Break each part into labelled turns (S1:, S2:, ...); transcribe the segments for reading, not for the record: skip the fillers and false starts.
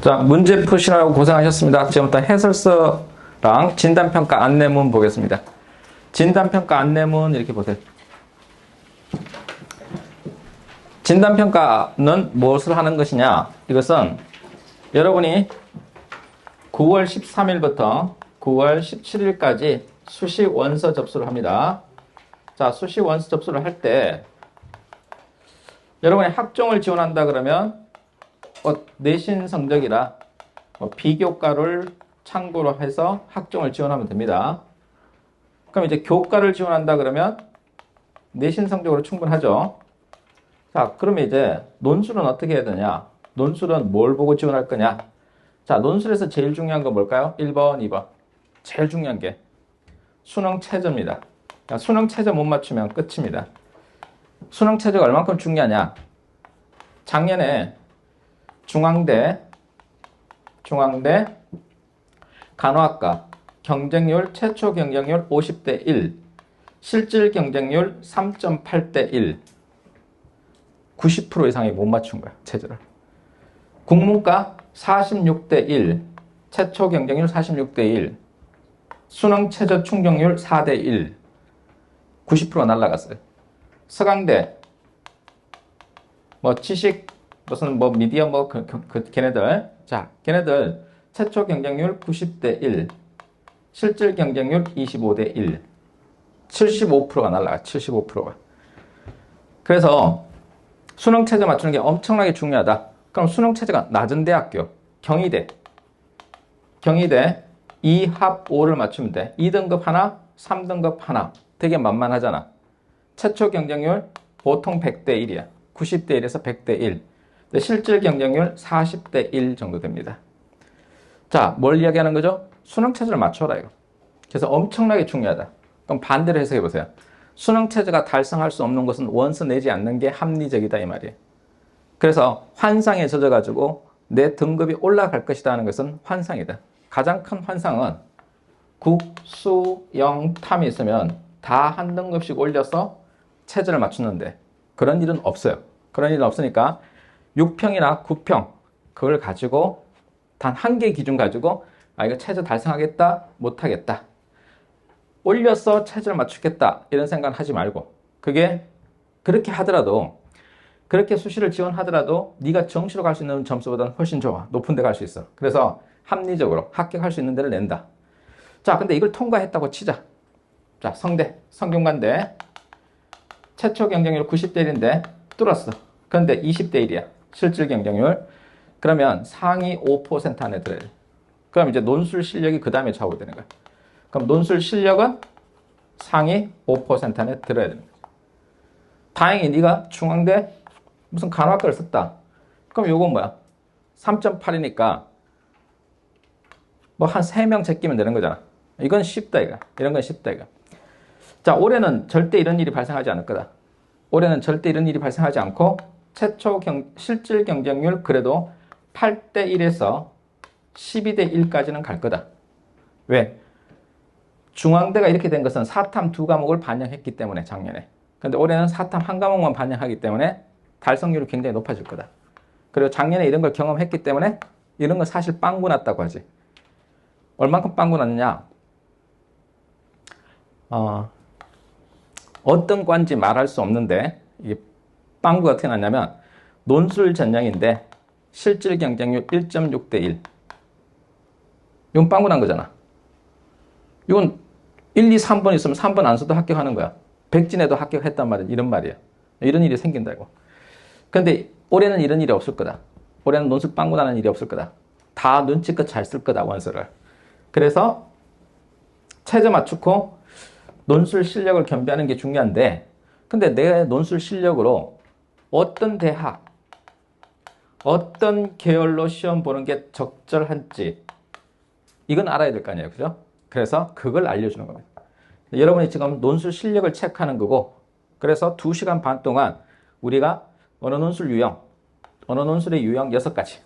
S1: 자, 문제 푸시라고 고생하셨습니다. 지금부터 해설서랑 진단평가 안내문 보겠습니다. 진단평가 안내문 이렇게 보세요. 진단평가는 무엇을 하는 것이냐? 이것은 여러분이 9월 13일부터 9월 17일까지 수시 원서 접수를 합니다. 자, 수시 원서 접수를 할 때 여러분이 학종을 지원한다 그러면 내신 성적이라 비교과를 참고로 해서 학종을 지원하면 됩니다. 그럼 이제 교과를 지원한다 그러면 내신 성적으로 충분하죠. 자, 그러면 이제 논술은 어떻게 해야 되냐? 논술은 뭘 보고 지원할 거냐? 자, 논술에서 제일 중요한 건 뭘까요? 1번, 2번. 제일 중요한 게 수능 최저입니다. 수능 최저 못 맞추면 끝입니다. 수능 최저가 얼만큼 중요하냐? 작년에 중앙대 간호학과 경쟁률, 최초 경쟁률 50대 1, 실질 경쟁률 3.8대 1, 90% 이상이 못 맞춘 거야, 최저를. 국문과 46대 1, 최초 경쟁률 46대 1, 수능 최저 충족률 4대 1, 90%가 날라갔어요. 서강대, 지식, 무슨 미디어 걔네들. 자, 걔네들 최초 경쟁률 90대 1, 실질 경쟁률 25대 1, 75%가 날라가, 75%가. 그래서 수능 최저 맞추는 게 엄청나게 중요하다. 그럼 수능 최저가 낮은 대학교, 경희대 2합 5를 맞추면 돼. 2등급 하나, 3등급 하나. 되게 만만하잖아. 최초 경쟁률 보통 100대 1이야. 90대 1에서 100대 1. 실질 경쟁률 40대 1 정도 됩니다. 자, 뭘 이야기하는 거죠? 수능 최저를 맞춰라, 이거. 그래서 엄청나게 중요하다. 그럼 반대로 해석해 보세요. 수능 최저가 달성할 수 없는 것은 원서 내지 않는 게 합리적이다, 이 말이에요. 그래서 환상에 젖어가지고 내 등급이 올라갈 것이다 하는 것은 환상이다. 가장 큰 환상은 국, 수, 영, 탐이 있으면 다 한 등급씩 올려서 최저를 맞추는데 그런 일은 없어요. 그런 일은 없으니까 6평이나 9평 그걸 가지고 단 한 개 기준 가지고 이거 최저 달성하겠다, 못하겠다. 올려서 최저를 맞추겠다 이런 생각은 하지 말고 그게 그렇게 하더라도 그렇게 수시를 지원하더라도 네가 정시로 갈 수 있는 점수보다는 훨씬 좋아. 높은 데 갈 수 있어. 그래서 합리적으로 합격할 수 있는 데를 낸다. 자, 근데 이걸 통과했다고 치자. 자, 성균관대 최초 경쟁률 90대 1인데 뚫었어. 그런데 20대 1이야. 실질 경쟁률. 그러면 상위 5% 안에 들어야 돼. 그럼 이제 논술 실력이 그 다음에 좌우되는 거야. 그럼 논술 실력은 상위 5% 안에 들어야 되는 거야. 다행히 네가 중앙대 무슨 간호학과를 썼다. 그럼 요건 뭐야? 3.8이니까 한 3명 제끼면 되는 거잖아. 이건 쉽다, 이거. 이런 건 쉽다, 이거. 자, 올해는 절대 이런 일이 발생하지 않을 거다. 올해는 절대 이런 일이 발생하지 않고 실질 경쟁률 그래도 8대 1에서 12대 1까지는 갈 거다. 왜? 중앙대가 이렇게 된 것은 사탐 2과목을 반영했기 때문에 작년에. 근데 올해는 사탐 1과목만 반영하기 때문에 달성률이 굉장히 높아질 거다. 그리고 작년에 이런 걸 경험했기 때문에 이런 건 사실 빵구 났다고 하지. 얼만큼 빵구 났느냐? 어떤 과인지 말할 수 없는데 이게 빵구가 어떻게 났냐면 논술 전형인데 실질 경쟁률 1.6대 1. 이건 빵구 난 거잖아. 이건 1, 2, 3번 있으면 3번 안 써도 합격하는 거야. 백진에도 합격했단 말이야. 이런 말이야. 이런 일이 생긴다고. 근데 올해는 이런 일이 없을 거다. 올해는 논술 빵구 나는 일이 없을 거다. 다 눈치껏 잘 쓸 거다, 원서를. 그래서 최저 맞추고 논술 실력을 겸비하는 게 중요한데 근데 내 논술 실력으로 어떤 대학, 어떤 계열로 시험 보는 게 적절한지 이건 알아야 될 거 아니에요. 그죠? 그래서 그걸 알려주는 겁니다. 여러분이 지금 논술 실력을 체크하는 거고 그래서 2시간 반 동안 우리가 언어 논술 유형, 언어 논술의 유형 6가지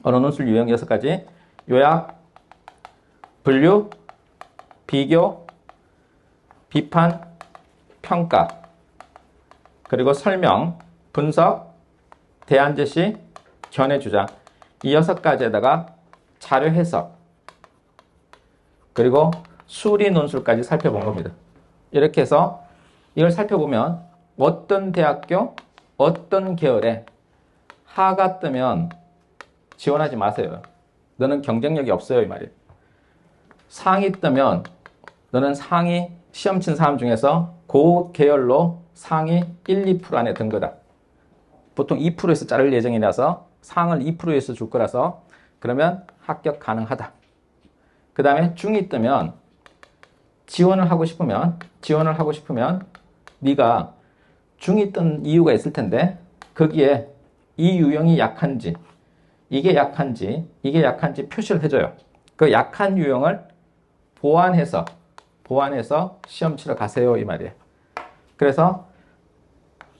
S1: 언어 논술 유형 6가지 요약, 분류, 비교, 비판, 평가 그리고 설명, 분석, 대안 제시, 견해 주장 이 6가지에다가 자료 해석, 그리고 수리 논술까지 살펴본 겁니다. 이렇게 해서 이걸 살펴보면 어떤 대학교, 어떤 계열에 하가 뜨면 지원하지 마세요. 너는 경쟁력이 없어요, 이 말이에요. 상이 뜨면 너는 상위 시험 친 사람 중에서 그 계열로 상위 1, 2% 안에 든 거다. 보통 2%에서 자를 예정이라서 상을 2%에서 줄 거라서 그러면 합격 가능하다. 그 다음에 중이 뜨면 지원을 하고 싶으면 네가 중이 뜬 이유가 있을 텐데 거기에 이 유형이 약한지 이게 약한지 표시를 해줘요. 그 약한 유형을 보완해서 시험 치러 가세요, 이 말이에요. 그래서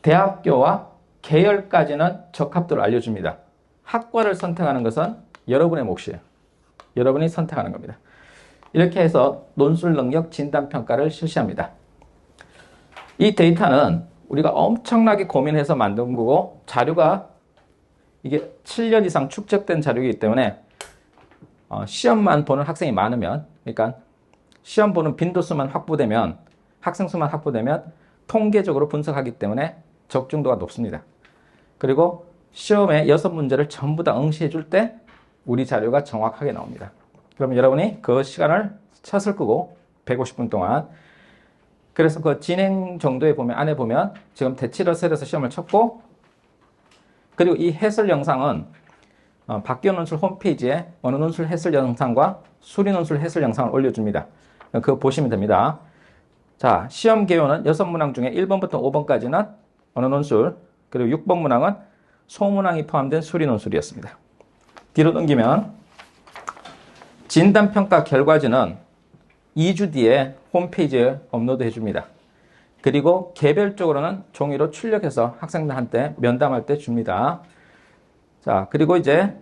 S1: 대학교와 계열까지는 적합도를 알려줍니다. 학과를 선택하는 것은 여러분의 몫이에요. 여러분이 선택하는 겁니다. 이렇게 해서 논술 능력 진단 평가를 실시합니다. 이 데이터는 우리가 엄청나게 고민해서 만든 거고 자료가 이게 7년 이상 축적된 자료이기 때문에 시험만 보는 학생이 많으면, 그러니까 시험 보는 빈도수만 확보되면, 학생 수만 확보되면 통계적으로 분석하기 때문에 적중도가 높습니다. 그리고 시험에 6문제를 전부 다 응시해 줄 때 우리 자료가 정확하게 나옵니다. 그러면 여러분이 그 시간을 쳤을 거고 150분 동안, 그래서 그 진행 정도에 보면 안에 보면 지금 대치러셀에서 시험을 쳤고, 그리고 이 해설 영상은 박기호 논술 홈페이지에 어느 논술 해설 영상과 수리 논술 해설 영상을 올려줍니다. 그거 보시면 됩니다. 자, 시험 개요는 6문항 중에 1번부터 5번까지는 어느 논술, 그리고 6번 문항은 소문항이 포함된 수리 논술이었습니다. 뒤로 넘기면 진단평가 결과지는 2주 뒤에 홈페이지에 업로드 해줍니다. 그리고 개별적으로는 종이로 출력해서 학생들한테 면담할 때 줍니다. 자, 그리고 이제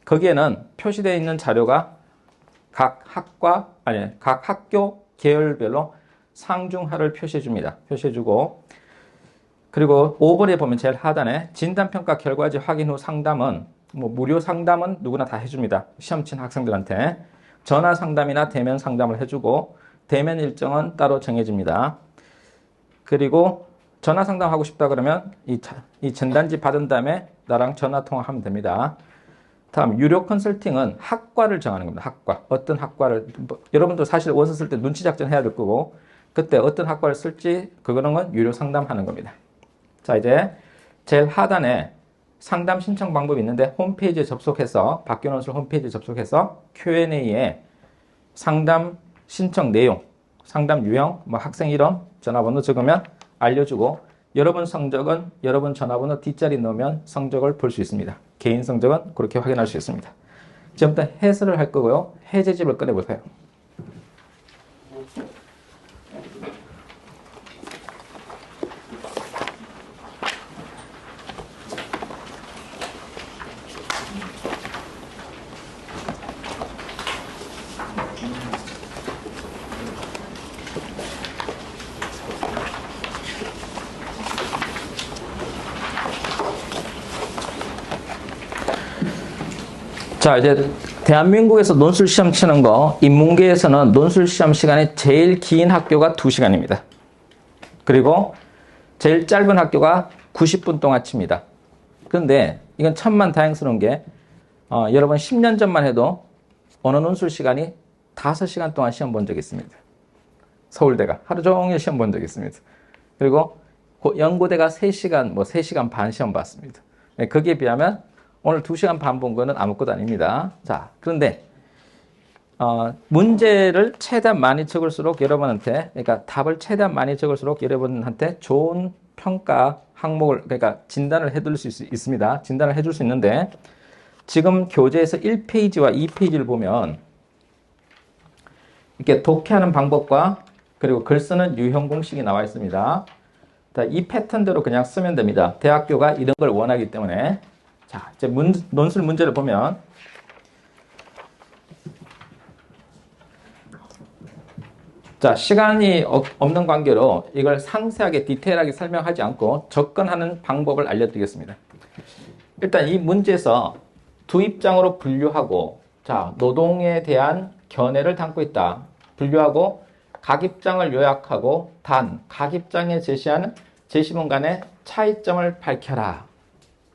S1: 거기에는 표시되어 있는 자료가 각 학교 계열별로 상중하를 표시해 줍니다. 표시해 주고, 그리고 5번에 보면 제일 하단에 진단평가 결과지 확인 후 상담은 무료 상담은 누구나 다 해줍니다. 시험 친 학생들한테 전화 상담이나 대면 상담을 해주고 대면 일정은 따로 정해집니다. 그리고 전화 상담하고 싶다 그러면 이 진단지 받은 다음에 나랑 전화 통화하면 됩니다. 다음 유료 컨설팅은 학과를 정하는 겁니다. 학과. 어떤 학과를, 여러분도 사실 원서 쓸 때 눈치 작전 해야 될 거고 그때 어떤 학과를 쓸지 그거는 유료 상담하는 겁니다. 자, 이제 제일 하단에 상담 신청 방법이 있는데 홈페이지에 접속해서 박기호 논술 홈페이지에 접속해서 Q&A에 상담 신청 내용, 상담 유형, 학생 이름, 전화번호 적으면 알려주고 여러분 성적은 여러분 전화번호 뒷자리 넣으면 성적을 볼 수 있습니다. 개인 성적은 그렇게 확인할 수 있습니다. 지금부터 해설을 할 거고요. 해제집을 꺼내보세요. 자, 이제 대한민국에서 논술 시험 치는 거, 인문계에서는 논술 시험 시간이 제일 긴 학교가 2시간입니다. 그리고 제일 짧은 학교가 90분 동안 칩니다. 그런데 이건 천만 다행스러운 게 여러분 10년 전만 해도 어느 논술 시간이 5시간 동안 시험 본 적이 있습니다. 서울대가 하루 종일 시험 본 적이 있습니다. 그리고 연고대가 3시간, 3시간 반 시험 봤습니다. 거기에 비하면 오늘 2시간 반 본 거는 아무것도 아닙니다. 자, 그런데 문제를 최대한 많이 적을수록 여러분한테, 그러니까 답을 최대한 많이 적을수록 여러분한테 좋은 평가 항목을, 그러니까 진단을 해둘 수 있습니다. 진단을 해줄 수 있는데 지금 교재에서 1페이지와 2페이지를 보면 이렇게 독해하는 방법과 그리고 글 쓰는 유형 공식이 나와 있습니다. 이 패턴대로 그냥 쓰면 됩니다. 대학교가 이런 걸 원하기 때문에. 자, 이제 논술 문제를 보면 자, 시간이 없는 관계로 이걸 상세하게 디테일하게 설명하지 않고 접근하는 방법을 알려드리겠습니다. 일단 이 문제에서 두 입장으로 분류하고, 자, 노동에 대한 견해를 담고 있다. 분류하고 각 입장을 요약하고 단, 각 입장에 제시하는 제시문 간의 차이점을 밝혀라.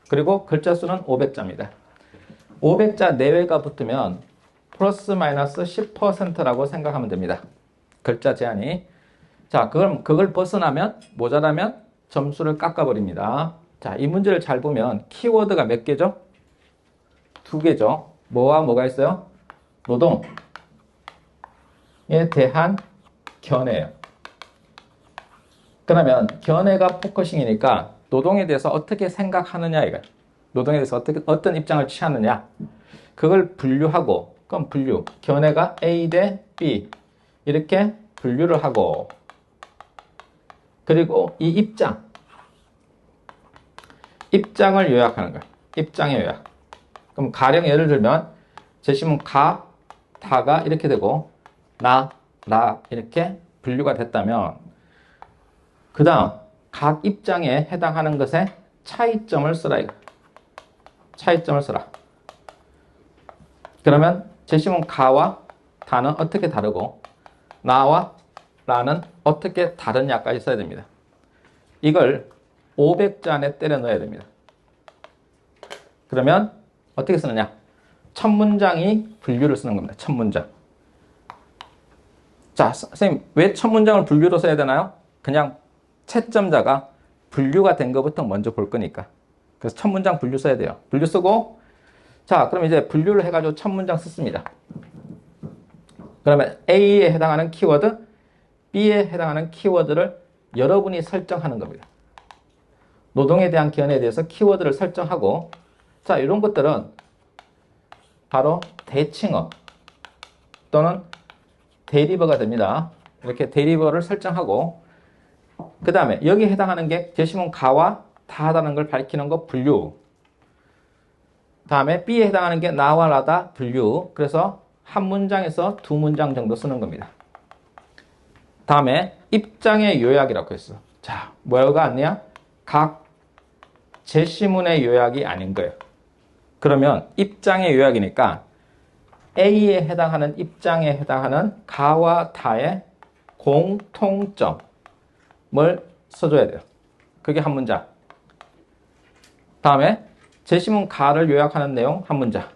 S1: 그리고 글자 수는 500자입니다. 500자 내외가 붙으면 플러스 마이너스 10%라고 생각하면 됩니다. 글자 제한이. 자, 그걸 벗어나면, 모자라면 점수를 깎아버립니다. 자, 이 문제를 잘 보면 키워드가 몇 개죠? 2개죠. 뭐와 뭐가 있어요? 노동에 대한 견해예요. 그러면 견해가 포커싱이니까 노동에 대해서 어떻게 생각하느냐 이거예요. 노동에 대해서 어떤 입장을 취하느냐. 그걸 분류하고, 그럼 분류. 견해가 A 대 B. 이렇게 분류를 하고, 그리고 이 입장을 요약하는 거예요. 입장의 요약. 그럼 가령 예를 들면 제시문 가, 다가 이렇게 되고 나 이렇게 분류가 됐다면 그 다음 각 입장에 해당하는 것에 차이점을 쓰라 이거. 차이점을 쓰라. 그러면 제시문 가와 다는 어떻게 다르고 나와 라는 어떻게 다르냐까지 써야 됩니다. 이걸 500자 안에 때려 넣어야 됩니다. 그러면 어떻게 쓰느냐? 첫 문장이 분류를 쓰는 겁니다. 첫 문장. 자, 선생님 왜 첫 문장을 분류로 써야 되나요? 그냥 채점자가 분류가 된 것부터 먼저 볼 거니까. 그래서 첫 문장 분류 써야 돼요. 분류 쓰고, 자, 그럼 이제 분류를 해가지고 첫 문장 썼습니다. 그러면 A에 해당하는 키워드, B에 해당하는 키워드를 여러분이 설정하는 겁니다. 노동에 대한 견해에 대해서 키워드를 설정하고, 자, 이런 것들은 바로 대칭어 또는 대리버가 됩니다. 이렇게 대리버를 설정하고, 그 다음에 여기에 해당하는 게 제시문 가와 다하다는 걸 밝히는 거 분류. 다음에 B에 해당하는 게 나와 라다 분류. 그래서 한 문장에서 두 문장 정도 쓰는 겁니다. 다음에 입장의 요약이라고 했어. 자, 뭐가 아니야? 각 제시문의 요약이 아닌 거예요. 그러면 입장의 요약이니까 A에 해당하는 입장에 해당하는 가와 다의 공통점을 써줘야 돼요. 그게 한 문장. 다음에 제시문 가를 요약하는 내용 한 문장.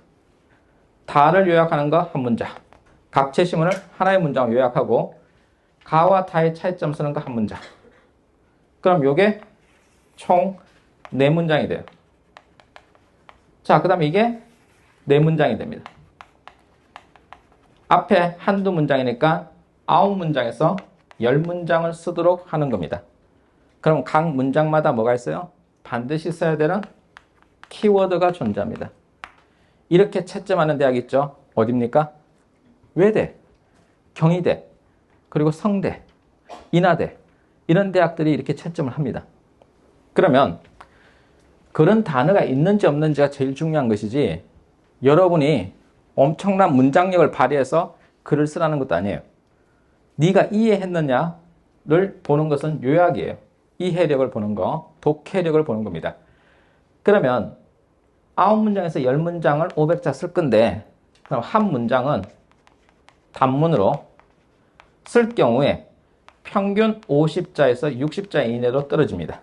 S1: 다를 요약하는 거 한 문장. 각 제시문을 하나의 문장으로 요약하고 가와 다의 차이점 쓰는 거 한 문장. 그럼 요게 총 4문장이 돼요. 자, 그 다음에 이게 4문장이 됩니다. 앞에 한두 문장이니까 9문장에서 10문장을 쓰도록 하는 겁니다. 그럼 각 문장마다 뭐가 있어요? 반드시 써야 되는 키워드가 존재합니다. 이렇게 채점하는 대학 있죠? 어딥니까? 외대, 경희대, 그리고 성대, 인하대 이런 대학들이 이렇게 채점을 합니다. 그러면 그런 단어가 있는지 없는지가 제일 중요한 것이지 여러분이 엄청난 문장력을 발휘해서 글을 쓰라는 것도 아니에요. 네가 이해했느냐를 보는 것은 요약이에요. 이해력을 보는 거, 독해력을 보는 겁니다. 그러면 9문장에서 10문장을 500자 쓸 건데 그럼 한 문장은 단문으로 쓸 경우에 평균 50자에서 60자 이내로 떨어집니다.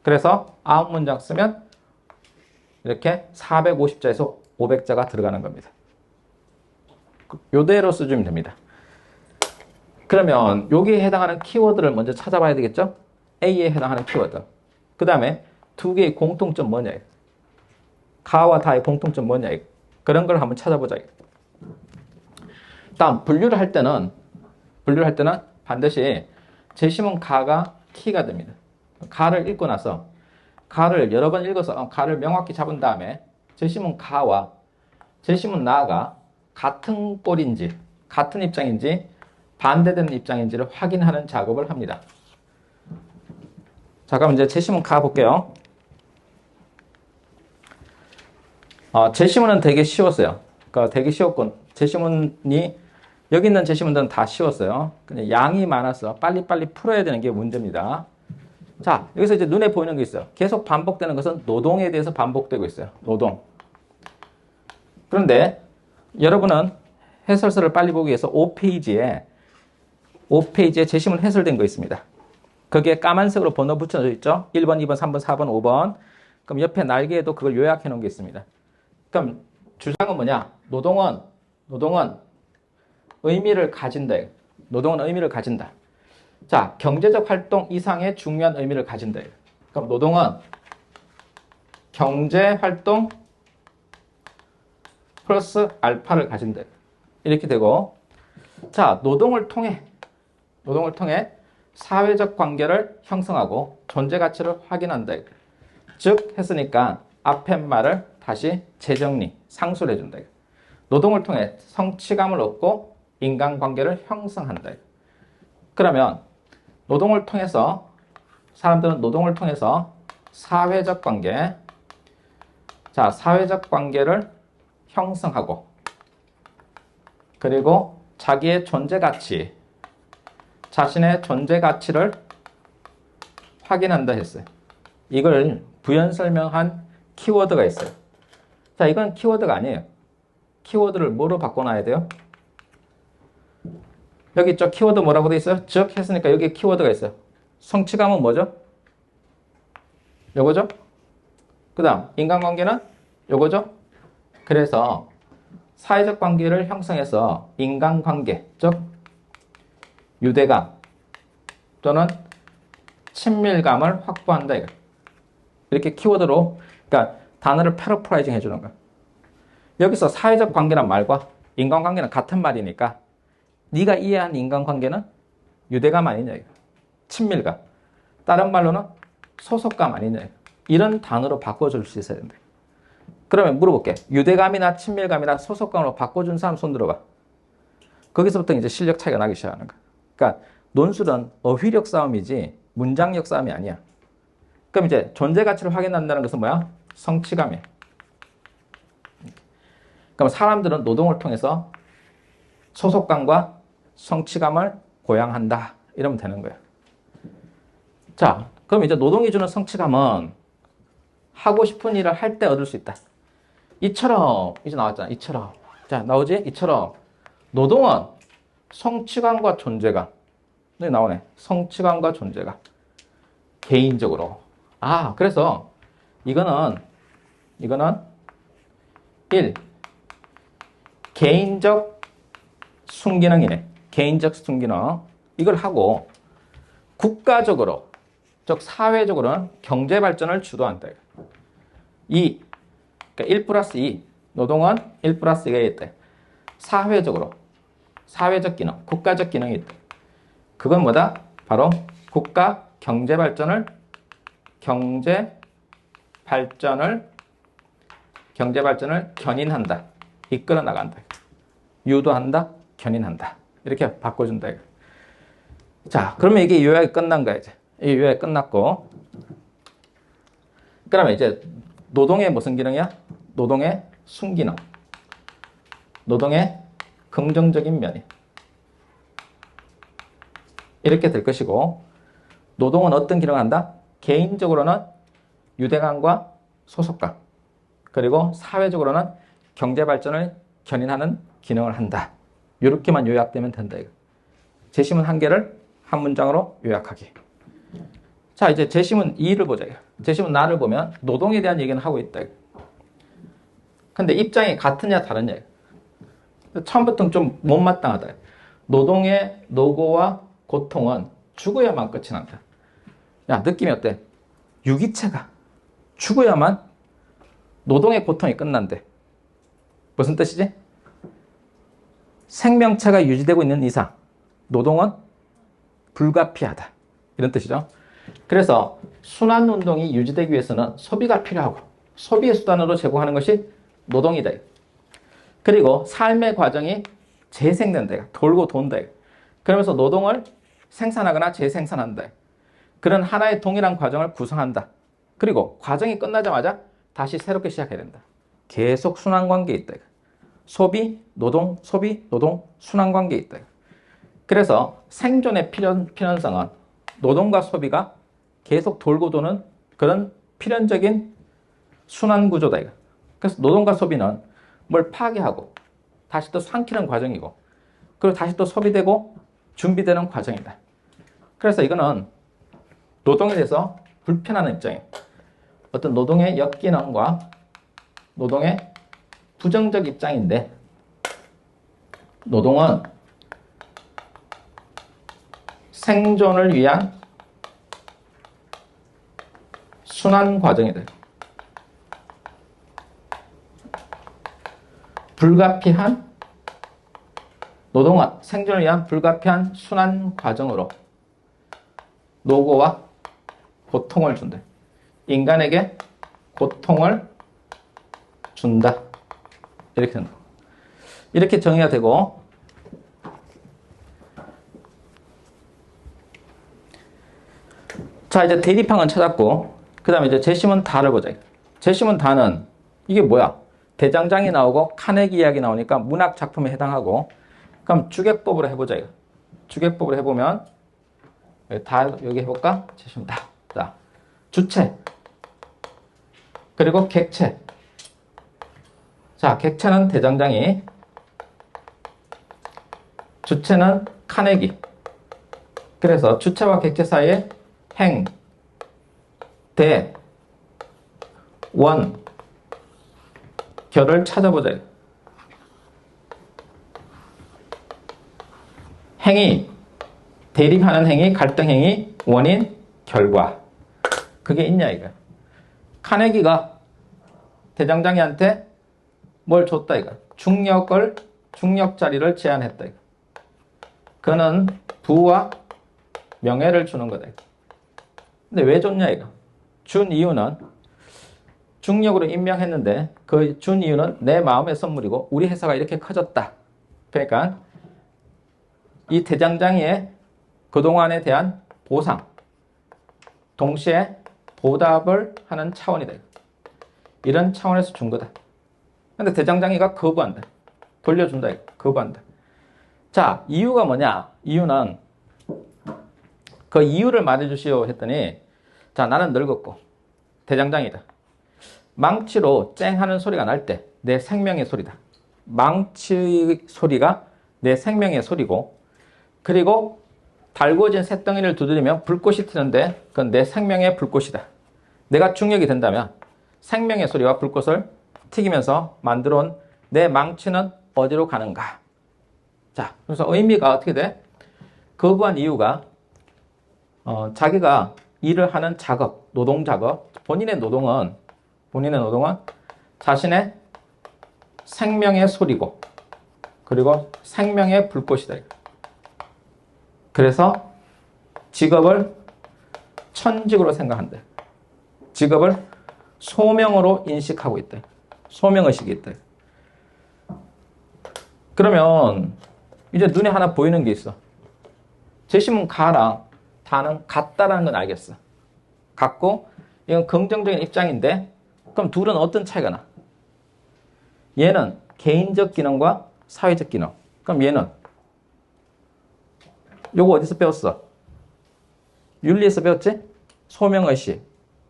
S1: 그래서 9문장 쓰면 이렇게 450자에서 500자가 들어가는 겁니다. 요대로 써주면 됩니다. 그러면 여기에 해당하는 키워드를 먼저 찾아봐야 되겠죠? A에 해당하는 키워드. 그 다음에 두 개의 공통점 뭐냐? 가와 다의 공통점 뭐냐? 그런 걸 한번 찾아보자. 다음 분류를 할 때는 반드시 제시문 가가 키가 됩니다. 가를 읽고 나서 가를 여러 번 읽어서 가를 명확히 잡은 다음에 제시문 가와 제시문 나가 같은 꼴인지 같은 입장인지 반대되는 입장인지를 확인하는 작업을 합니다. 자, 그럼 이제 제시문 가 볼게요. 제시문은 되게 쉬웠어요. 그러니까 되게 쉬웠고 제시문이 여기 있는 제시문들은 다 쉬웠어요. 그냥 양이 많아서 빨리빨리 풀어야 되는 게 문제입니다. 자, 여기서 이제 눈에 보이는 게 있어요. 계속 반복되는 것은 노동에 대해서 반복되고 있어요. 노동. 그런데 여러분은 해설서를 빨리 보기 위해서 5페이지에 제시문 해설된 거 있습니다. 거기에 까만색으로 번호 붙여져 있죠. 1번, 2번, 3번, 4번, 5번. 그럼 옆에 날개에도 그걸 요약해 놓은 게 있습니다. 그럼 주장은 뭐냐? 노동은 의미를 가진다. 노동은 의미를 가진다. 자, 경제적 활동 이상의 중요한 의미를 가진다. 그럼 노동은 경제 활동 플러스 알파를 가진다. 이렇게 되고, 자, 노동을 통해 사회적 관계를 형성하고 존재 가치를 확인한다. 즉 했으니까 앞에 말을 다시 재정리, 상수를 해준다. 노동을 통해 성취감을 얻고 인간관계를 형성한다. 그러면 사람들은 노동을 통해서 사회적 관계를 형성하고, 그리고 자신의 존재 가치를 확인한다 했어요. 이걸 부연 설명한 키워드가 있어요. 자, 이건 키워드가 아니에요. 키워드를 뭐로 바꿔놔야 돼요? 여기 있죠? 키워드 뭐라고 돼 있어요? 즉 했으니까 여기 키워드가 있어요. 성취감은 뭐죠? 요거죠? 그 다음 인간관계는 요거죠? 그래서 사회적 관계를 형성해서 인간관계, 즉 유대감 또는 친밀감을 확보한다. 이렇게 키워드로, 그러니까 단어를 패러프라이징 해주는 거야. 여기서 사회적 관계란 말과 인간관계는 같은 말이니까 네가 이해한 인간관계는 유대감 아니냐, 친밀감. 다른 말로는 소속감 아니냐. 이런 단어로 바꿔줄 수 있어야 된다. 그러면 물어볼게. 유대감이나 친밀감이나 소속감으로 바꿔준 사람 손 들어봐. 거기서부터 이제 실력 차이가 나기 시작하는 거야. 그러니까 논술은 어휘력 싸움이지 문장력 싸움이 아니야. 그럼 이제 존재 가치를 확인한다는 것은 뭐야? 성취감이야. 그럼 사람들은 노동을 통해서 소속감과 성취감을 고양한다. 이러면 되는 거야. 자, 그럼 이제 노동이 주는 성취감은 하고 싶은 일을 할 때 얻을 수 있다. 이처럼 이제 나왔잖아. 이처럼. 자, 나오지? 이처럼 노동은 성취감과 존재감. 여기 나오네. 성취감과 존재감. 개인적으로. 아, 그래서 이거는 1. 개인적 순기능이네. 개인적 순기능. 이걸 하고 국가적으로, 즉 사회적으로는 경제 발전을 주도한다. 2. 그러니까 1 플러스 2. 노동은 1 플러스 2가 있다. 사회적으로. 사회적 기능, 국가적 기능이 있다. 그건 뭐다? 바로 국가 경제 발전을 견인한다. 이끌어 나간다. 유도한다. 견인한다. 이렇게 바꿔준다. 자, 그러면 이게 요약이 끝난 거야, 이제. 이 요약이 끝났고. 그러면 이제 노동의 무슨 기능이야? 노동의 순기능. 노동의 긍정적인 면이. 이렇게 될 것이고, 노동은 어떤 기능을 한다? 개인적으로는 유대감과 소속감, 그리고 사회적으로는 경제 발전을 견인하는 기능을 한다. 이렇게만 요약되면 된다. 이거. 제시문 한 개를 한 문장으로 요약하기. 자, 이제 제시문 2를 보자. 제시문 나를 보면 노동에 대한 얘기는 하고 있다. 근데 입장이 같으냐 다르냐. 처음부터 좀 못마땅하다. 노동의 노고와 고통은 죽어야만 끝이 난다. 야, 느낌이 어때? 유기체가 죽어야만 노동의 고통이 끝난대. 무슨 뜻이지? 생명체가 유지되고 있는 이상 노동은 불가피하다. 이런 뜻이죠. 그래서 순환운동이 유지되기 위해서는 소비가 필요하고 소비의 수단으로 제공하는 것이 노동이다. 그리고 삶의 과정이 재생된다. 돌고 돈다. 그러면서 노동을 생산하거나 재생산한다. 그런 하나의 동일한 과정을 구성한다. 그리고 과정이 끝나자마자 다시 새롭게 시작해야 된다. 계속 순환관계에 있다. 소비, 노동, 순환관계에 있다. 그래서 생존의 필연성은 노동과 소비가 계속 돌고 도는 그런 필연적인 순환구조다. 그래서 노동과 소비는 뭘 파괴하고 다시 또 삼키는 과정이고 그리고 다시 또 소비되고 준비되는 과정이다. 그래서 이거는 노동에 대해서 불편한 입장이에요. 어떤 노동의 역기능과 노동의 부정적 입장인데 노동은 생존을 위한 순환 과정이다. 불가피한 노동은 생존을 위한 불가피한 순환 과정으로 노고와 고통을 준다. 인간에게 고통을 준다. 이렇게 된다. 이렇게 정의가 되고 자 이제 대립항은 찾았고 그 다음에 이제 제시문 다를 보자. 제시문 다는 이게 뭐야? 대장장이 나오고 카네기 이야기 나오니까 문학 작품에 해당하고 그럼 주객법으로 해보자. 주객법으로 해보면 다 여기 해볼까? 제시문 다. 자, 주체 그리고 객체. 자, 객체는 대장장이, 주체는 카네기. 그래서 주체와 객체 사이에 행, 대, 원, 결을 찾아보자. 행위, 대립하는 행위, 갈등 행위, 원인, 결과. 그게 있냐 이거. 카네기가 대장장이한테 뭘 줬다 이거. 중력 자리를 제안했다 이거. 그는 부와 명예를 주는 거다 이거. 근데 왜 줬냐 이거. 준 이유는 중력으로 임명했는데 그 준 이유는 내 마음의 선물이고 우리 회사가 이렇게 커졌다. 그러니까 이 대장장이의 그동안에 대한 보상, 동시에 보답을 하는 차원이다. 이런 차원에서 준 거다. 근데 대장장이가 거부한다. 돌려준다. 거부한다. 자, 이유가 뭐냐? 이유는 그 이유를 말해주시오 했더니 자, 나는 늙었고 대장장이다. 망치로 쨍 하는 소리가 날 때 내 생명의 소리다. 망치 소리가 내 생명의 소리고 그리고 달구어진 쇳덩이를 두드리면 불꽃이 튀는데 그건 내 생명의 불꽃이다. 내가 중력이 된다면 생명의 소리와 불꽃을 튀기면서 만들어온 내 망치는 어디로 가는가? 자, 그래서 의미가 어떻게 돼? 거부한 이유가 자기가 일을 하는 작업, 노동 작업, 본인의 노동은 자신의 생명의 소리고 그리고 생명의 불꽃이다. 그래서 직업을 천직으로 생각한다. 직업을 소명으로 인식하고 있다. 소명의식이 있다. 그러면 이제 눈에 하나 보이는 게 있어. 제시문 가랑 다는 같다라는 건 알겠어. 같고 이건 긍정적인 입장인데 그럼 둘은 어떤 차이가 나? 얘는 개인적 기능과 사회적 기능. 그럼 얘는 요거 어디서 배웠어? 윤리에서 배웠지? 소명의식,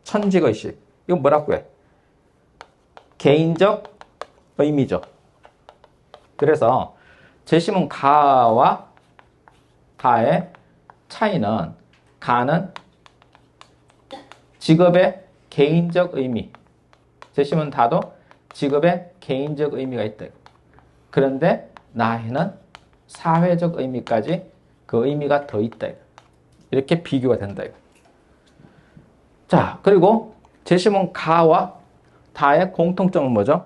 S1: 천직의식. 이건 뭐라고 해? 개인적 의미적. 그래서 제시문 가와 다의 차이는 가는 직업의 개인적 의미. 제시문 다도 직업의 개인적 의미가 있다. 그런데 나에는 사회적 의미까지 그 의미가 더 있다. 이렇게 비교가 된다. 자, 그리고 제시문 가와 다의 공통점은 뭐죠?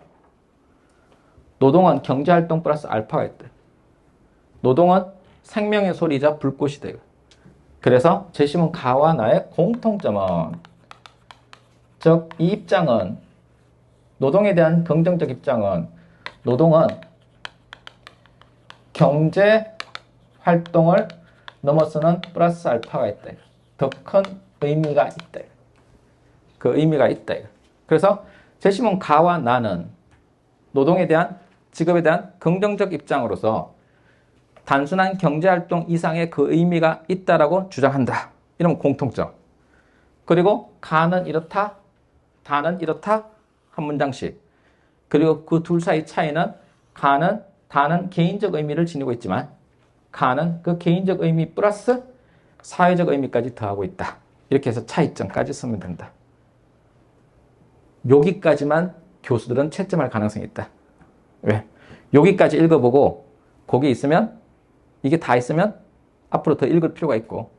S1: 노동은 경제활동 플러스 알파가 있다. 노동은 생명의 소리자 불꽃이다. 그래서 제시문 가와 나의 공통점은 즉 이 입장은 노동에 대한 긍정적 입장은 노동은 경제 활동을 넘어서는 플러스 알파가 있다. 더 큰 의미가 있다. 그 의미가 있다. 그래서 제시문 가와 나는 노동에 대한 직업에 대한 긍정적 입장으로서 단순한 경제활동 이상의 그 의미가 있다라고 주장한다. 이러면 공통점. 그리고 가는 이렇다, 다는 이렇다 한 문장씩. 그리고 그 둘 사이 차이는 다는 개인적 의미를 지니고 있지만 가는 그 개인적 의미 플러스 사회적 의미까지 더하고 있다. 이렇게 해서 차이점까지 쓰면 된다. 여기까지만 교수들은 채점할 가능성이 있다. 왜? 여기까지 읽어보고 거기 있으면 이게 다 있으면 앞으로 더 읽을 필요가 있고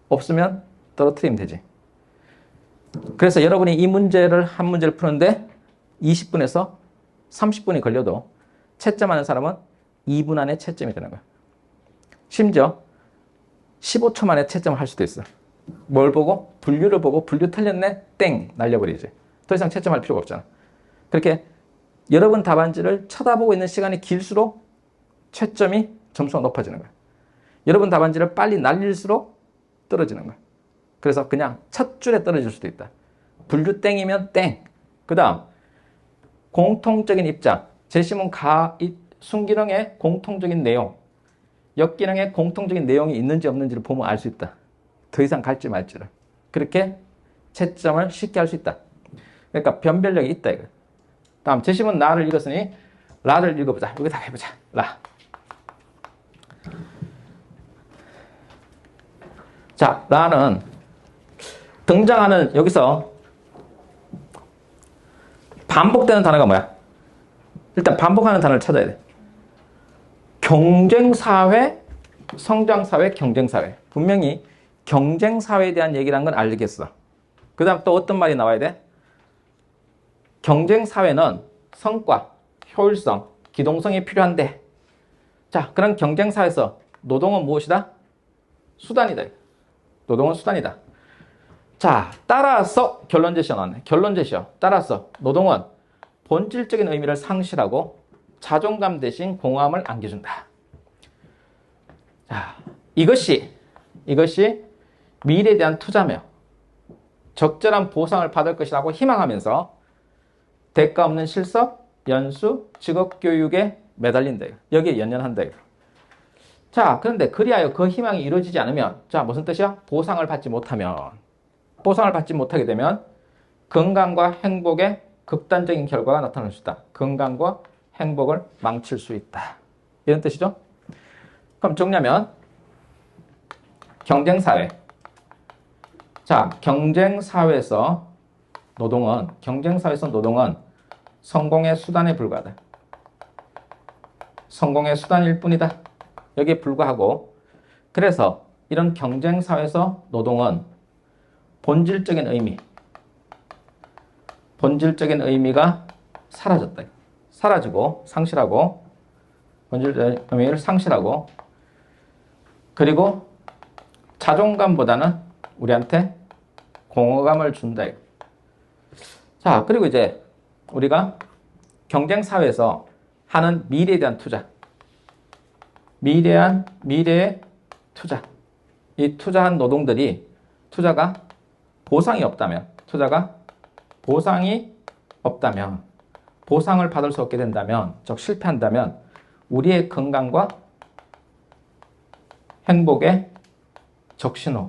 S1: 없으면 떨어뜨리면 되지. 그래서 여러분이 이 문제를 한 문제를 푸는데 20분에서 30분이 걸려도 채점하는 사람은 2분 안에 채점이 되는 거야. 심지어 15초 만에 채점을 할 수도 있어. 뭘 보고? 분류를 보고 분류 틀렸네? 땡! 날려버리지. 더 이상 채점할 필요가 없잖아. 그렇게 여러분 답안지를 쳐다보고 있는 시간이 길수록 채점이 점수가 높아지는 거야. 여러분 답안지를 빨리 날릴수록 떨어지는 거야. 그래서 그냥 첫 줄에 떨어질 수도 있다. 분류 땡이면 땡. 그 다음 공통적인 입장. 제시문 순기능의 공통적인 내용. 역기능의 공통적인 내용이 있는지 없는지를 보면 알 수 있다. 더 이상 갈지 말지를. 그렇게 채점을 쉽게 할 수 있다. 그러니까 변별력이 있다 이거. 다음 제시문 라를 읽었으니 라를 읽어보자. 여기 다 해보자. 라. 자, 라는 등장하는 여기서 반복되는 단어가 뭐야? 일단 반복하는 단어를 찾아야 돼. 경쟁사회, 성장사회, 경쟁사회. 분명히 경쟁사회에 대한 얘기를 한 건 알겠어. 그 다음 또 어떤 말이 나와야 돼? 경쟁사회는 성과, 효율성, 기동성이 필요한데 자, 그런 경쟁사회에서 노동은 무엇이다? 수단이다. 노동은 수단이다. 자, 따라서 결론 제시가 나왔네. 결론 제시요. 따라서 노동은 본질적인 의미를 상실하고 자존감 대신 공허함을 안겨준다. 자, 이것이 미래에 대한 투자며 적절한 보상을 받을 것이라고 희망하면서 대가 없는 실습, 연수, 직업교육에 매달린다. 여기에 연연한다. 자, 그런데 그리하여 그 희망이 이루어지지 않으면 자, 무슨 뜻이야? 보상을 받지 못하게 되면 건강과 행복에 극단적인 결과가 나타날 수 있다. 건강과 행복을 망칠 수 있다. 이런 뜻이죠? 그럼 정리하면 경쟁사회. 자, 경쟁사회에서 노동은 성공의 수단에 불과하다. 성공의 수단일 뿐이다. 여기에 불과하고 그래서 이런 경쟁사회에서 노동은 본질적인 의미가 사라졌다. 사라지고 상실하고 본질적인 의미를 상실하고 그리고 자존감보다는 우리한테 공허감을 준다. 자, 그리고 이제 우리가 경쟁사회에서 하는 미래에 대한 투자. 미래의 투자. 이 투자한 노동들이 투자가 보상이 없다면 보상을 받을 수 없게 된다면 즉 실패한다면 우리의 건강과 행복에 적신호,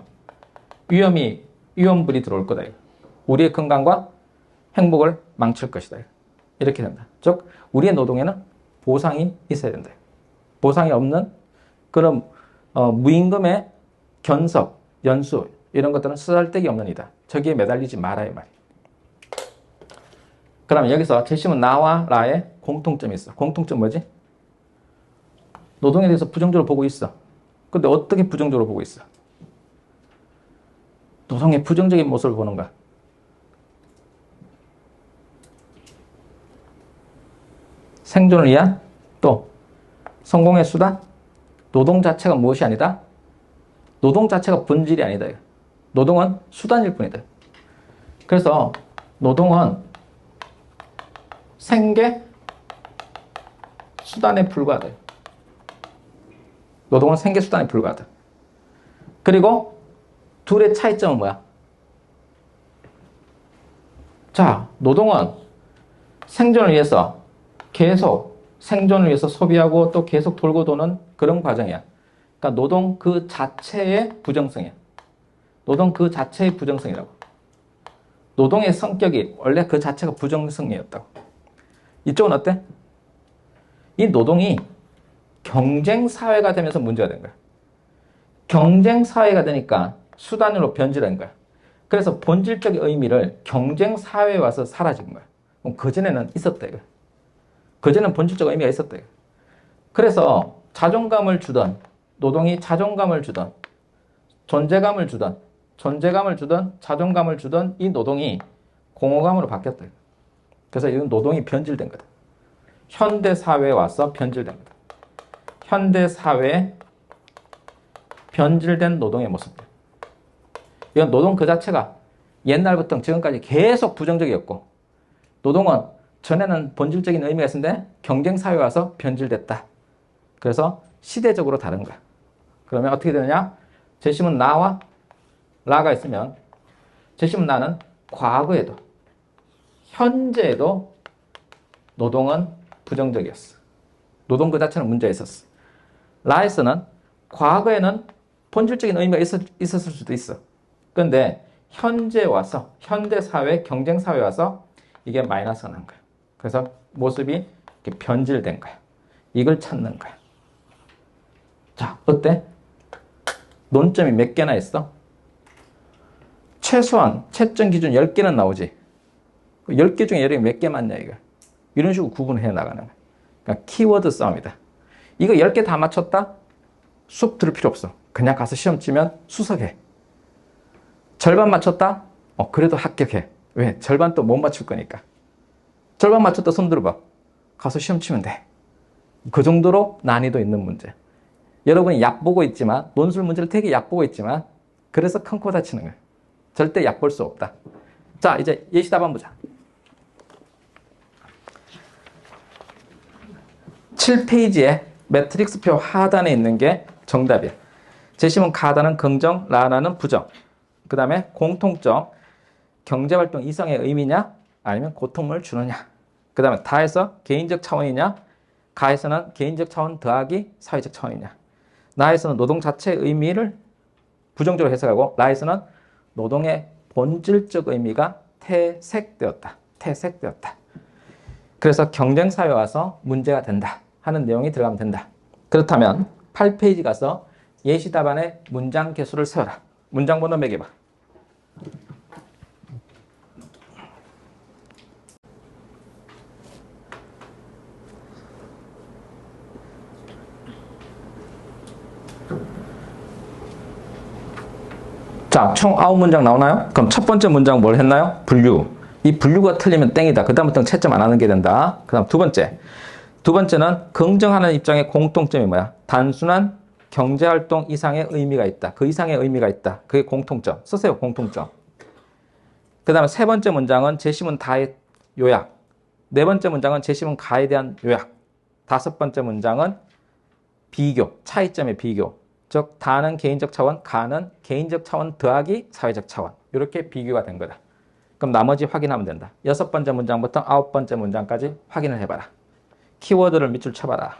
S1: 위험불이 들어올 거다. 우리의 건강과 행복을 망칠 것이다. 이렇게 된다. 즉 우리의 노동에는 보상이 있어야 된다. 보상이 없는 그런 무임금의 견석, 연수 이런 것들은 쓰잘데기 없는 이다. 저기에 매달리지 말아요 말이야. 그러면 여기서 제시문 나와 라의 공통점이 있어. 공통점 뭐지? 노동에 대해서 부정적으로 보고 있어. 근데 어떻게 부정적으로 보고 있어? 노동의 부정적인 모습을 보는가? 생존을 위한 또 성공의 수단? 노동 자체가 무엇이 아니다? 노동 자체가 본질이 아니다. 노동은 수단일 뿐이다. 그래서 노동은 생계 수단에 불과하다. 노동은 생계 수단에 불과하다. 그리고 둘의 차이점은 뭐야? 자, 노동은 생존을 위해서 계속 생존을 위해서 소비하고 또 계속 돌고 도는 그런 과정이야. 그러니까 노동 그 자체의 부정성이야. 노동 그 자체의 부정성이라고. 노동의 성격이 원래 그 자체가 부정성이었다고. 이쪽은 어때? 이 노동이 경쟁사회가 되면서 문제가 된 거야. 경쟁사회가 되니까 수단으로 변질한 거야. 그래서 본질적 의미를 경쟁사회에 와서 사라진 거야. 그럼 그전에는 있었다 이거. 그전에는 본질적 의미가 있었다 이거. 그래서 자존감을 주던, 노동이 자존감을 주던, 존재감을 주던, 자존감을 주던 이 노동이 공허감으로 바뀌었다. 그래서 이건 노동이 변질된 거다. 현대사회에 와서 변질된 거다. 현대사회에 변질된 노동의 모습. 이건 노동 그 자체가 옛날부터 지금까지 계속 부정적이었고, 노동은 전에는 본질적인 의미가 있었는데 경쟁사회에 와서 변질됐다. 그래서 시대적으로 다른 거야. 그러면 어떻게 되느냐? 제시문 나와 라가 있으면 제시문 나는 과거에도 현재에도 노동은 부정적이었어. 노동 그 자체는 문제가 있었어. 라에서는 과거에는 본질적인 의미가 있었을 수도 있어. 그런데 현재 와서 현대사회, 경쟁사회 와서 이게 마이너스가 난 거야. 그래서 모습이 이렇게 변질된 거야. 이걸 찾는 거야. 자, 어때? 논점이 몇 개나 있어? 최소한 채점 기준 10개는 나오지. 10개 중에 여러 개 몇 개 맞냐 이거. 이런 식으로 구분해 나가는 거야. 그러니까 키워드 싸움이다. 이거 10개 다 맞췄다? 수업 들을 필요 없어. 그냥 가서 시험 치면 수석해. 절반 맞췄다? 그래도 합격해. 왜? 절반 또 못 맞출 거니까. 절반 맞췄다 손 들어봐. 가서 시험 치면 돼. 그 정도로 난이도 있는 문제. 여러분이 얕보고 있지만, 논술 문제를 되게 얕보고 있지만, 그래서 큰 코 다치는 거예요. 절대 얕볼 수 없다. 자, 이제 예시답 한번 보자. 7페이지에 매트릭스표 하단에 있는 게 정답이야. 제시문 가단은 긍정, 라나는 부정. 그 다음에 공통점, 경제활동 이상의 의미냐? 아니면 고통을 주느냐? 그 다음에 다에서 개인적 차원이냐? 가에서는 개인적 차원 더하기 사회적 차원이냐? 나에서는 노동 자체의 의미를 부정적으로 해석하고 라에서는 노동의 본질적 의미가 퇴색되었다. 그래서 경쟁사회에 와서 문제가 된다 하는 내용이 들어가면 된다. 그렇다면 8페이지 가서 예시 답안의 문장 개수를 세워라. 문장 번호 매겨봐. 자, 총 9문장 나오나요? 그럼 첫 번째 문장 뭘 했나요? 분류. 이 분류가 틀리면 땡이다. 그 다음부터는 채점 안 하는 게 된다. 그 다음 두 번째는 긍정하는 입장의 공통점이 뭐야? 단순한 경제활동 이상의 의미가 있다. 그 이상의 의미가 있다. 그게 공통점. 쓰세요, 공통점. 그 다음에 세 번째 문장은 제시문 다의 요약. 네 번째 문장은 제시문 가에 대한 요약. 다섯 번째 문장은 비교, 차이점의 비교. 즉 다는 개인적 차원, 가는 개인적 차원 더하기 사회적 차원. 이렇게 비교가 된 거다. 그럼 나머지 확인하면 된다. 여섯 번째 문장부터 아홉 번째 문장까지 확인을 해봐라. 키워드를 밑줄 쳐봐라.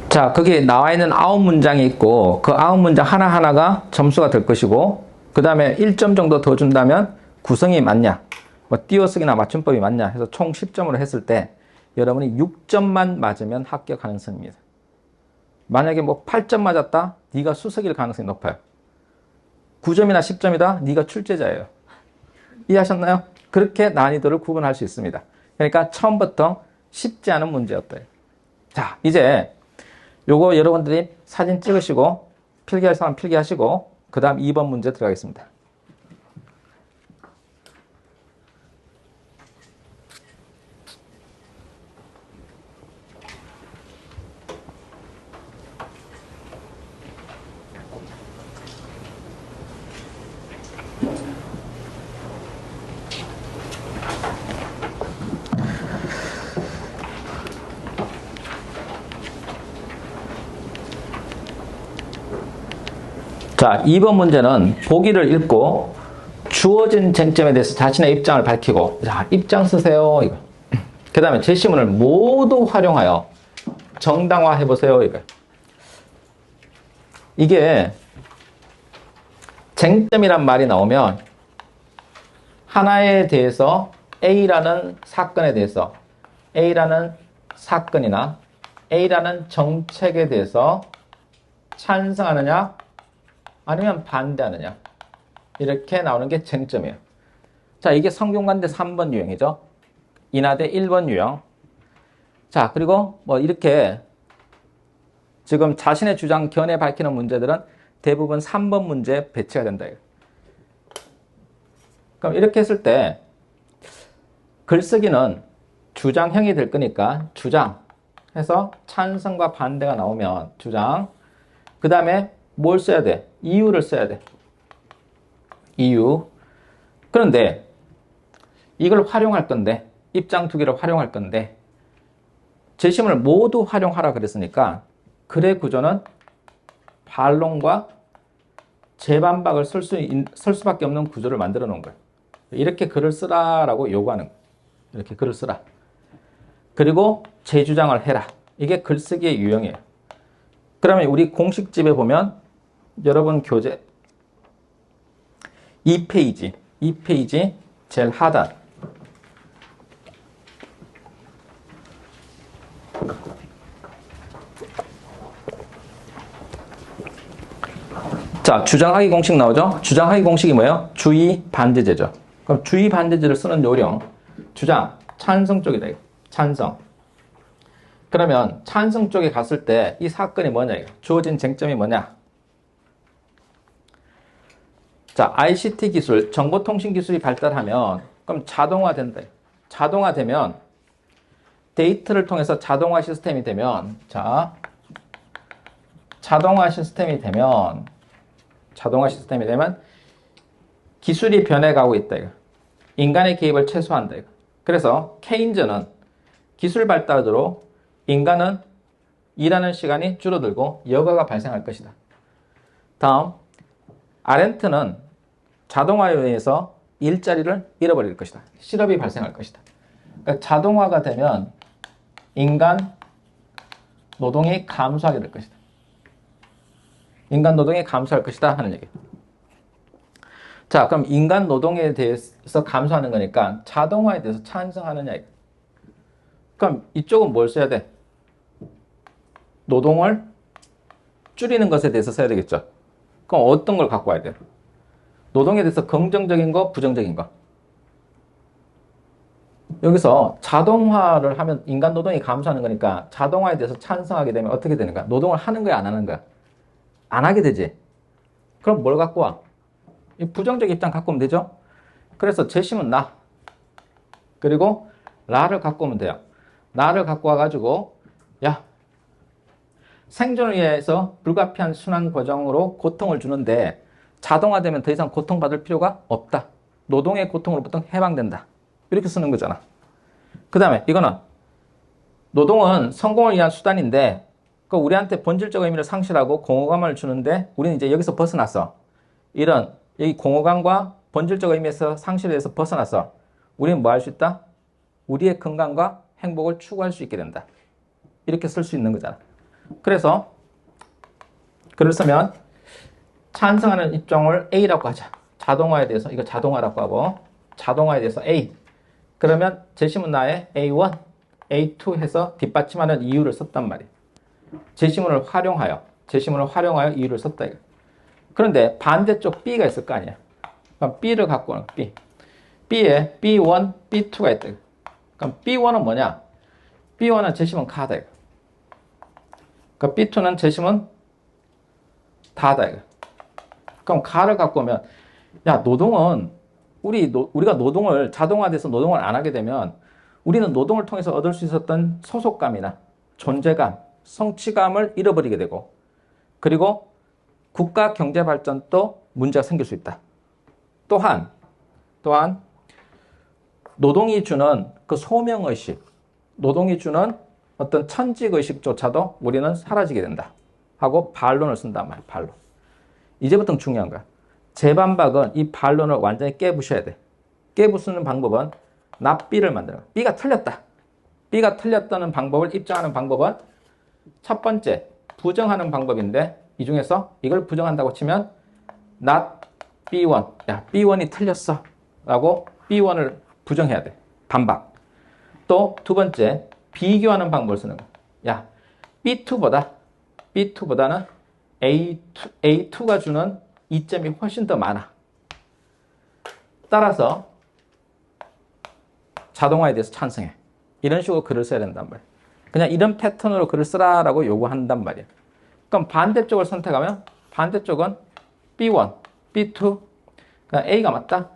S1: 자, 거기에 나와 있는 9문장이 있고 그 9문장 하나하나가 점수가 될 것이고 그 다음에 1점 정도 더 준다면 구성이 맞냐, 뭐 띄어쓰기나 맞춤법이 맞냐 해서 총 10점으로 했을 때 여러분이 6점만 맞으면 합격 가능성입니다. 만약에 뭐 8점 맞았다? 네가 수석일 가능성이 높아요. 9점이나 10점이다? 네가 출제자예요. 이해하셨나요? 그렇게 난이도를 구분할 수 있습니다. 그러니까 처음부터 쉽지 않은 문제였어요. 자, 이제 요거 여러분들이 사진 찍으시고 필기할 사람 필기하시고 그 다음 2번 문제 들어가겠습니다. 자, 2번 문제는 보기를 읽고 주어진 쟁점에 대해서 자신의 입장을 밝히고, 자, 입장 쓰세요. 이거. 그 다음에 제시문을 모두 활용하여 정당화 해보세요. 이거. 이게 쟁점이란 말이 나오면 하나에 대해서 A라는 사건에 대해서 A라는 사건이나 A라는 정책에 대해서 찬성하느냐 아니면 반대하느냐 이렇게 나오는 게 쟁점이에요. 자, 이게 성균관대 3번 유형이죠. 인하대 1번 유형. 자, 그리고 뭐 이렇게 지금 자신의 주장 견해 밝히는 문제들은 대부분 3번 문제에 배치가 된다. 그럼 이렇게 했을 때 글쓰기는 주장형이 될 거니까 주장 해서 찬성과 반대가 나오면 주장, 그 다음에 뭘 써야 돼? 이유를 써야 돼. 이유. 그런데 이걸 활용할 건데, 입장 두 개를 활용할 건데 제시문을 모두 활용하라 그랬으니까 글의 구조는 반론과 재반박을 쓸 수밖에 없는 구조를 만들어 놓은 거예요. 이렇게 글을 쓰라라고 요구하는 거예요. 이렇게 글을 쓰라. 그리고 재주장을 해라. 이게 글쓰기의 유형이에요. 그러면 우리 공식집에 보면 여러분 교재 2페이지 제일 하단 자, 주장하기 공식 나오죠? 주장하기 공식이 뭐예요? 주의 반대제죠. 그럼 주의 반대제를 쓰는 요령, 주장, 찬성 쪽이다. 찬성. 그러면 찬성 쪽에 갔을 때 이 사건이 뭐냐? 주어진 쟁점이 뭐냐? 자, ICT 기술, 정보통신 기술이 발달하면 그럼 자동화된다. 자동화되면 데이터를 통해서 자동화 시스템이 되면 자, 자동화 시스템이 되면 기술이 변해가고 있다. 이거. 인간의 개입을 최소화한다. 이거. 그래서 케인즈는 기술 발달으로 인간은 일하는 시간이 줄어들고 여가가 발생할 것이다. 다음, 아렌트는 자동화에 의해서 일자리를 잃어버릴 것이다. 실업이 발생할 것이다. 그러니까 자동화가 되면 인간 노동이 감소하게 될 것이다. 인간 노동이 감소할 것이다 하는 얘기예요. 자, 그럼 인간 노동에 대해서 감소하는 거니까 자동화에 대해서 찬성하느냐. 그럼 이쪽은 뭘 써야 돼? 노동을 줄이는 것에 대해서 써야 되겠죠. 그럼 어떤 걸 갖고 와야 돼요? 노동에 대해서 긍정적인 거, 부정적인 거. 여기서 자동화를 하면 인간 노동이 감소하는 거니까 자동화에 대해서 찬성하게 되면 어떻게 되는가? 노동을 하는 거야, 안 하는 거야? 안 하게 되지. 그럼 뭘 갖고 와? 이 부정적 입장 갖고 오면 되죠? 그래서 제시문 나. 그리고 라를 갖고 오면 돼요. 나를 갖고 와가지고, 야, 생존을 위해서 불가피한 순환 과정으로 고통을 주는데 자동화되면 더 이상 고통받을 필요가 없다. 노동의 고통으로부터 해방된다. 이렇게 쓰는 거잖아. 그 다음에 이거는 노동은 성공을 위한 수단인데 그 우리한테 본질적 의미를 상실하고 공허감을 주는데 우리는 이제 여기서 벗어났어. 이런 이 공허감과 본질적 의미에서 상실에서 벗어났어. 우리는 뭐 할 수 있다? 우리의 건강과 행복을 추구할 수 있게 된다. 이렇게 쓸 수 있는 거잖아. 그래서 글을 쓰면 찬성하는 입장을 A라고 하자. 자동화에 대해서 이거 자동화라고 하고 자동화에 대해서 A. 그러면 제시문 나에 A1, A2 해서 뒷받침하는 이유를 썼단 말이에요. 제시문을 활용하여 이유를 썼다. 그런데 반대쪽 B가 있을 거 아니야. 그럼 B를 갖고 오는 B. B에 B1, B2가 있다. 그럼 B1은 뭐냐? B1은 제시문 가다. 그러니까 B2는 제시문 다다. 그럼 가를 갖고 오면 야, 노동은 우리가 노동을 자동화돼서 노동을 안 하게 되면 우리는 노동을 통해서 얻을 수 있었던 소속감이나 존재감, 성취감을 잃어버리게 되고 그리고 국가 경제 발전도 문제가 생길 수 있다. 또한 노동이 주는 그 소명의식, 노동이 주는 어떤 천직의식조차도 우리는 사라지게 된다. 하고 반론을 쓴단 말이야. 반론. 이제부터는 중요한 거야. 제반박은 이 반론을 완전히 깨부셔야 돼. 깨부수는 방법은 not B를 만들어. B가 틀렸다. B가 틀렸다는 방법을 입증하는 방법은 첫 번째, 부정하는 방법인데 이 중에서 이걸 부정한다고 치면 not B1. 야, B1이 틀렸어. 라고 B1을 부정해야 돼. 반박. 또 두 번째, 비교하는 방법을 쓰는 거야. 야, B2보다는 A2가 주는 이점이 훨씬 더 많아. 따라서 자동화에 대해서 찬성해. 이런 식으로 글을 써야 된단 말이야. 그냥 이런 패턴으로 글을 쓰라라고 요구한단 말이야. 그럼 반대쪽을 선택하면 반대쪽은 B1, B2, 그냥 A가 맞다.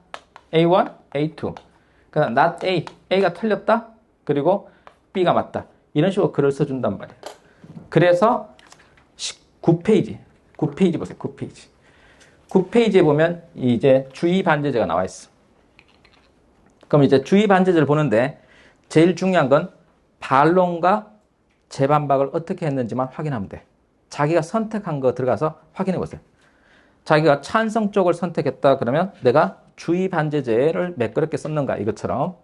S1: A1, A2. 그냥 not A, A가 틀렸다. 그리고 B가 맞다. 이런 식으로 글을 써준단 말이야. 그래서 9페이지 보세요. 9페이지. 9페이지에 보면 이제 주의 반제제가 나와 있어. 그럼 이제 주의 반제제를 보는데 제일 중요한 건 반론과 재반박을 어떻게 했는지만 확인하면 돼. 자기가 선택한 거 들어가서 확인해 보세요. 자기가 찬성 쪽을 선택했다 그러면 내가 주의 반제제를 매끄럽게 썼는가 이것처럼,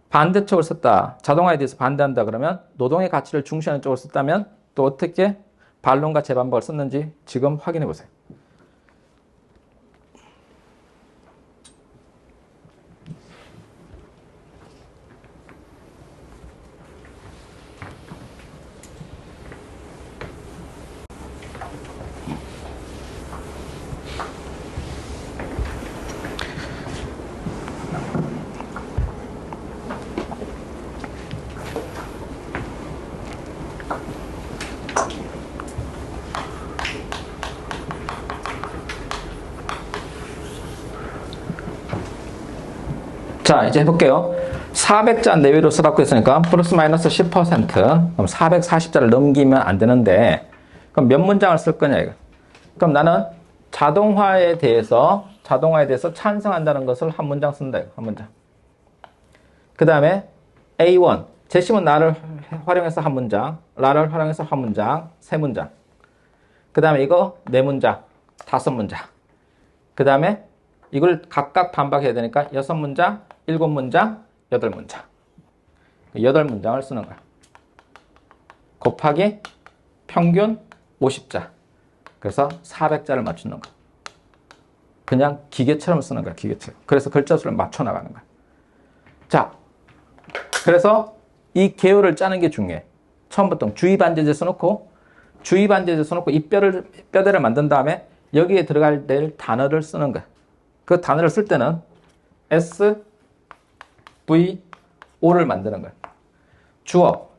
S1: 반대쪽을 썼다, 자동화에 대해서 반대한다 그러면 노동의 가치를 중시하는 쪽을 썼다면 또 어떻게 반론과 재반박을 썼는지 지금 확인해 보세요. 자, 이제 해볼게요. 400자 내외로 쓰라고 했으니까 플러스 마이너스 10%. 그럼 440자를 넘기면 안 되는데 그럼 몇 문장을 쓸 거냐 이거. 그럼 나는 자동화에 대해서 찬성한다는 것을 한 문장 쓴다 이거. 한 문장. 그 다음에 A1 제시문 나를 활용해서 한 문장, 라를 활용해서 한 문장, 세 문장. 그 다음에 이거 네 문장, 다섯 문장. 그 다음에 이걸 각각 반박해야 되니까 6문장, 7문장, 8문장. 8문장을 쓰는 거야. 곱하기 평균 50자. 그래서 400자를 맞추는 거야. 그냥 기계처럼 쓰는 거야, 기계처럼. 그래서 글자 수를 맞춰 나가는 거야. 자, 그래서 이 개요를 짜는 게 중요해. 처음부터 주의 반제제 써놓고 이 뼈대를 만든 다음에 여기에 들어갈 될 단어를 쓰는 거야. 그 단어를 쓸 때는 SVO를 만드는 거야. 주어,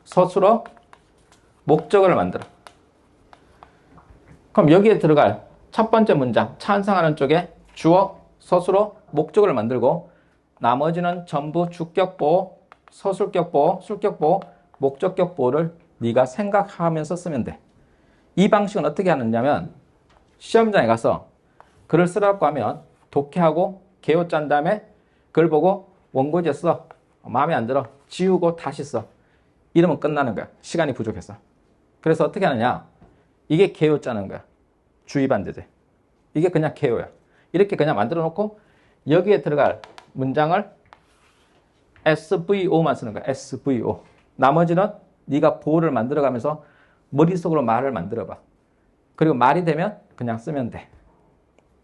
S1: 서술어, 목적어를 만들어. 그럼 여기에 들어갈 첫 번째 문장, 찬성하는 쪽에 주어, 서술어, 목적어를 만들고 나머지는 전부 주격보호, 서술격보호, 술격보호, 목적격보호를 네가 생각하면서 쓰면 돼. 이 방식은 어떻게 하느냐면 시험장에 가서 글을 쓰라고 하면 독해하고 개요 짠 다음에 그걸 보고 원고지에 써. 마음에 안 들어. 지우고 다시 써. 이러면 끝나는 거야. 시간이 부족해서. 그래서 어떻게 하느냐. 이게 개요 짜는 거야. 주의 반제제. 이게 그냥 개요야. 이렇게 그냥 만들어 놓고 여기에 들어갈 문장을 SVO만 쓰는 거야. SVO. 나머지는 네가 보호를 만들어 가면서 머릿속으로 말을 만들어 봐. 그리고 말이 되면 그냥 쓰면 돼.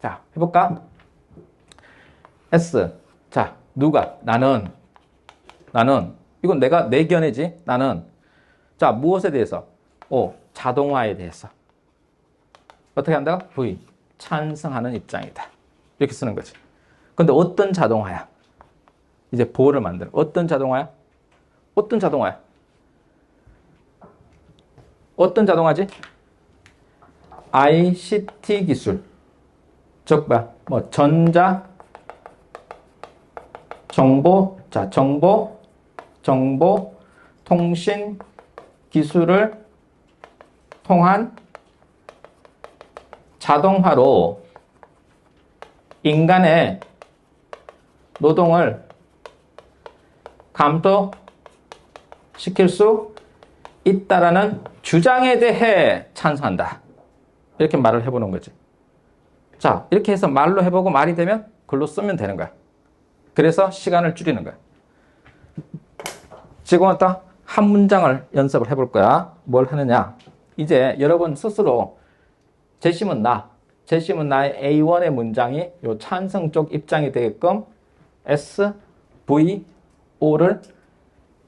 S1: 자, 해볼까? S. 자, 누가? 나는. 이건 내 견해지. 나는. 자, 무엇에 대해서? O. 자동화에 대해서. 어떻게 한다고? V. 찬성하는 입장이다. 이렇게 쓰는 거지. 근데 어떤 자동화야? 이제 보호를 만들어. 어떤 자동화야? 어떤 자동화지? ICT 기술. 즉, 전자, 정보, 정보, 통신 기술을 통한 자동화로 인간의 노동을 감소시킬 수 있다라는 주장에 대해 찬성한다. 이렇게 말을 해보는 거지. 자, 이렇게 해서 말로 해보고 말이 되면 글로 쓰면 되는 거야. 그래서 시간을 줄이는 거야. 지금은 딱 한 문장을 연습을 해볼 거야. 뭘 하느냐. 이제 여러분 스스로 재심은 나의 A1의 문장이 요 찬성 쪽 입장이 되게끔 S, V, O를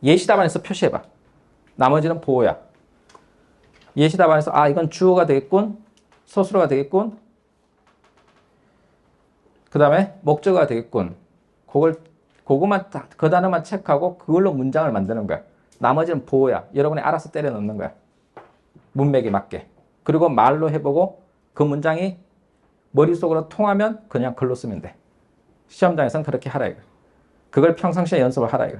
S1: 예시답안에서 표시해봐. 나머지는 보호야. 예시답안에서 아 이건 주어가 되겠군, 서술어가 되겠군, 그 다음에 목적어가 되겠군. 그거만 그 단어만 체크하고 그걸로 문장을 만드는 거야. 나머지는 보호야. 여러분이 알아서 때려 넣는 거야. 문맥에 맞게. 그리고 말로 해보고 그 문장이 머릿속으로 통하면 그냥 글로 쓰면 돼. 시험장에서는 그렇게 하라 이거. 그걸 평상시에 연습을 하라 이거.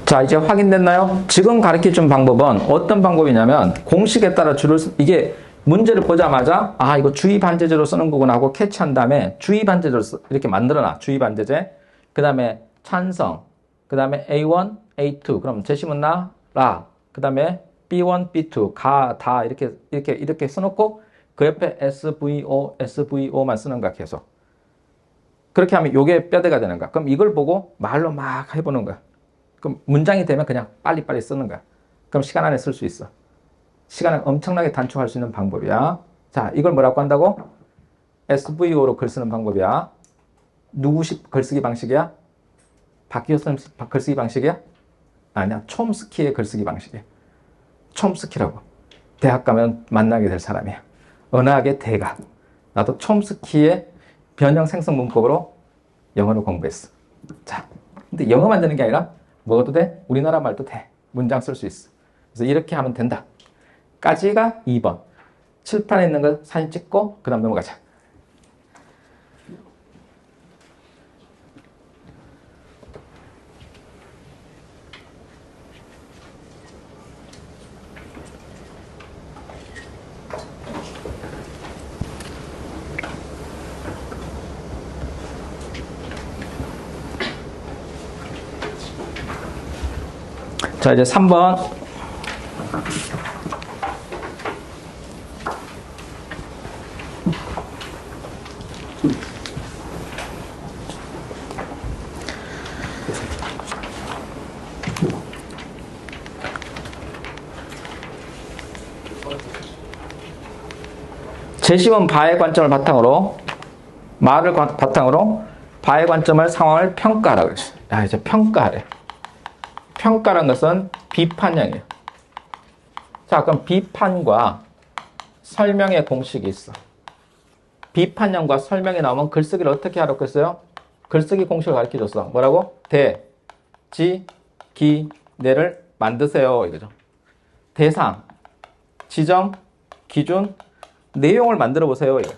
S1: 자, 이제 확인됐나요? 지금 가르쳐준 방법은 어떤 방법이냐면 공식에 따라 이게 문제를 보자마자 아 이거 주의 반제제로 쓰는 거구나 하고 캐치한 다음에 주의 반제제로 이렇게 만들어놔. 주의 반제제. 그 다음에 찬성. 그 다음에 A1, A2. 그럼 제시문 라. 그 다음에 B1, B2. 다 이렇게 써놓고 그 옆에 SVO, SVO만 쓰는 거야 계속. 그렇게 하면 요게 뼈대가 되는 거야. 그럼 이걸 보고 말로 막 해보는 거야. 그럼 문장이 되면 그냥 빨리빨리 쓰는 거야. 그럼 시간 안에 쓸 수 있어. 시간을 엄청나게 단축할 수 있는 방법이야. 자, 이걸 뭐라고 한다고? SVO로 글 쓰는 방법이야. 누구식 글쓰기 방식이야? 박기호 선생님 글쓰기 방식이야? 아니야. 촘스키의 글쓰기 방식이야. 촘스키라고. 대학 가면 만나게 될 사람이야. 언어학의 대가. 나도 촘스키의 변형 생성 문법으로 영어를 공부했어. 자, 근데 영어만 되는 게 아니라 먹어도 돼? 우리나라 말도 돼. 문장 쓸 수 있어. 그래서 이렇게 하면 된다. 까지가 2번. 칠판에 있는 거 사진 찍고 그 다음 넘어가자. 자, 이제 3번. 제시문 바의 관점을 바탕으로 말을 바탕으로 바의 관점을 상황을 평가하라고 그랬어요. 야, 이제 평가하래. 평가란 것은 비판형이에요. 자, 그럼 비판과 설명의 공식이 있어. 비판형과 설명이 나오면 글쓰기를 어떻게 하라고 했어요? 글쓰기 공식을 가르쳐줬어. 뭐라고? 대, 지, 기, 내를 만드세요. 이거죠. 대상, 지정, 기준, 내용을 만들어 보세요. 이거.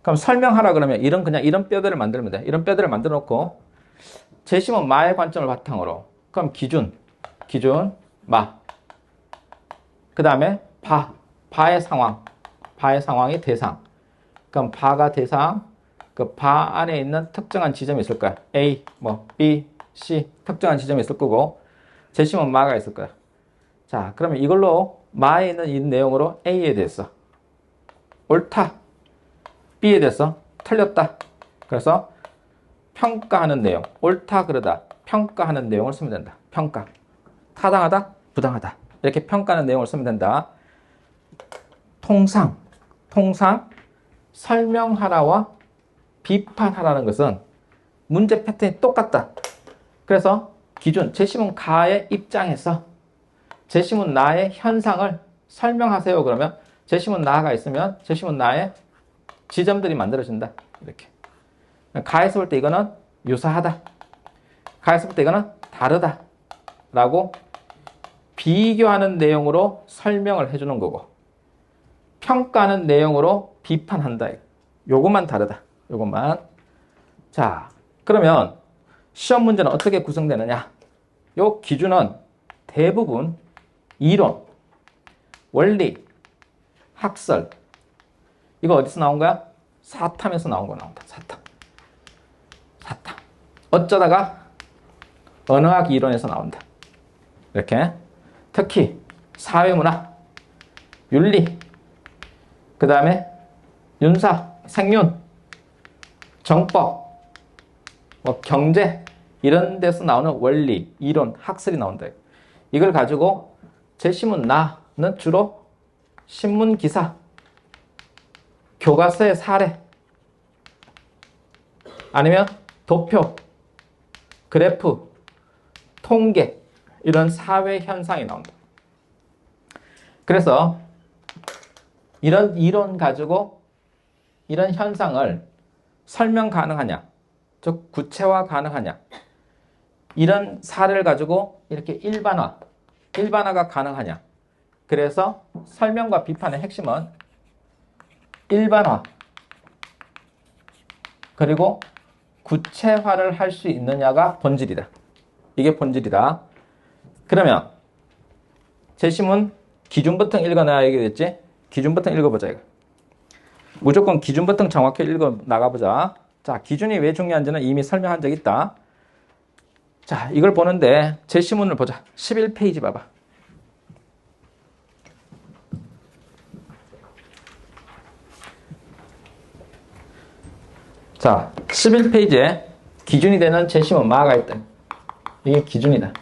S1: 그럼 설명하라 그러면 그냥 이런 뼈대를 만들면 돼. 이런 뼈대를 만들어 놓고 제시문 마의 관점을 바탕으로. 그럼 기준, 마. 그 다음에 바의 상황이 대상. 그럼 바가 대상, 그 바 안에 있는 특정한 지점이 있을 거야. A, B, C, 특정한 지점이 있을 거고, 제시문 마가 있을 거야. 자, 그러면 이걸로 마에 있는 이 내용으로 A에 대해서 옳다, B에 대해서 틀렸다. 그래서 평가하는 내용, 옳다 그러다 평가하는 내용을 쓰면 된다. 평가, 타당하다, 부당하다 이렇게 평가하는 내용을 쓰면 된다. 통상 설명하라와 비판하라는 것은 문제 패턴이 똑같다. 그래서 기준, 제시문 가의 입장에서 제시문 나의 현상을 설명하세요. 그러면 제시문 나가 있으면 제시문 나의 지점들이 만들어진다. 이렇게. 가에서 볼 때 이거는 유사하다. 가에서 볼 때 이거는 다르다. 라고 비교하는 내용으로 설명을 해주는 거고, 평가하는 내용으로 비판한다. 요것만 다르다. 요것만. 자, 그러면 시험 문제는 어떻게 구성되느냐? 요 기준은 대부분 이론, 원리, 학설. 이거 어디서 나온 거야? 사탐에서 나온 거 나온다. 사탐. 사탐. 어쩌다가 언어학 이론에서 나온다. 이렇게. 특히 사회문화, 윤리, 그 다음에 윤사, 생윤, 정법, 뭐 경제 이런 데서 나오는 원리, 이론, 학설이 나온다. 이걸 가지고 제시문 나는 주로 신문 기사, 교과서의 사례, 아니면 도표, 그래프, 통계 이런 사회 현상이 나온다. 그래서 이런 이론 가지고 이런 현상을 설명 가능하냐, 즉 구체화 가능하냐, 이런 사례를 가지고 이렇게 일반화가 가능하냐. 그래서 설명과 비판의 핵심은 일반화 그리고 구체화를 할 수 있느냐가 본질이다. 이게 본질이다. 그러면 제시문 기준부터 읽어놔야겠지? 기준부터 읽어보자. 이거. 무조건 기준부터 정확히 읽어 나가보자. 자, 기준이 왜 중요한지는 이미 설명한 적 있다. 자, 이걸 보는데 제시문을 보자. 11페이지 봐봐. 자, 11페이지에 기준이 되는 제시문 마가 있다. 이게 기준이다.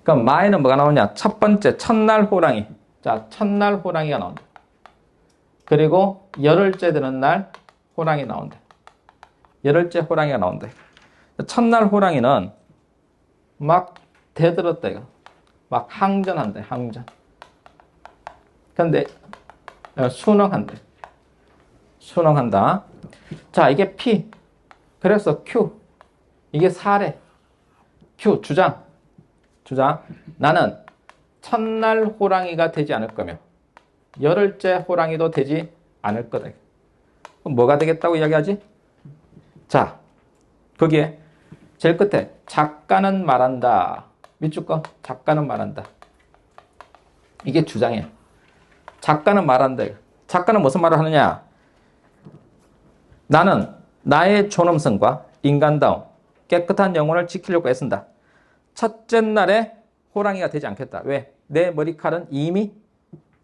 S1: 그럼 마에는 뭐가 나오냐? 첫 번째, 첫날 호랑이. 자, 첫날 호랑이가 나온다. 그리고 열흘째 되는 날 호랑이 나온다. 열흘째 호랑이가 나온다. 첫날 호랑이는 막 대들었다, 이거. 막 항전한다, 항전. 근데 순응한다. 순응한다. 자, 이게 P. 그래서 Q. 이게 사례. Q, 주장. 나는 첫날 호랑이가 되지 않을 거며 열흘째 호랑이도 되지 않을 거다. 그럼 뭐가 되겠다고 이야기하지? 자, 거기에 제일 끝에 작가는 말한다. 밑줄 거 작가는 말한다. 이게 주장이야. 작가는 말한다. 작가는 무슨 말을 하느냐? 나는 나의 존엄성과 인간다움, 깨끗한 영혼을 지키려고 애쓴다. 첫째 날에 호랑이가 되지 않겠다. 왜? 내 머리칼은 이미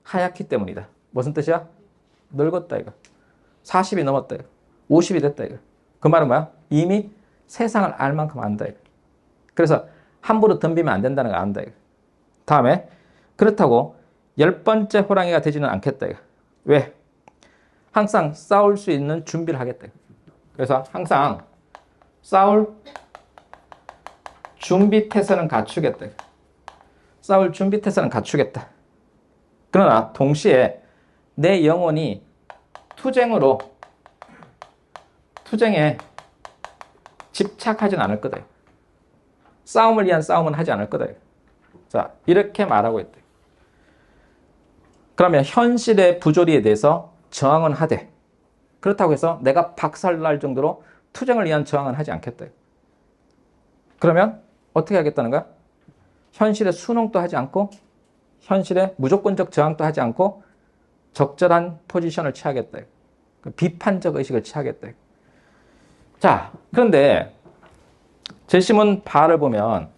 S1: 하얗기 때문이다. 무슨 뜻이야? 늙었다 이거. 40이 넘었다 이거. 50이 됐다 이거. 그 말은 뭐야? 이미 세상을 알 만큼 안다 이거. 그래서 함부로 덤비면 안 된다는 거 안다 이거. 다음에 그렇다고 10번째 호랑이가 되지는 않겠다 이거. 왜? 항상 싸울 수 있는 준비를 하겠다 이거. 그래서 항상 싸울 준비 태세는 갖추겠다. 싸울 준비 태세는 갖추겠다. 그러나 동시에 내 영혼이 투쟁에 집착하진 않을 거다. 싸움을 위한 싸움은 하지 않을 거다. 자, 이렇게 말하고 있다. 그러면 현실의 부조리에 대해서 저항은 하되, 그렇다고 해서 내가 박살날 정도로 투쟁을 위한 저항은 하지 않겠다. 그러면 어떻게 하겠다는 거야? 현실에 순응도 하지 않고 현실에 무조건적 저항도 하지 않고 적절한 포지션을 취하겠다. 비판적 의식을 취하겠다. 자, 그런데 제시문 바를 보면,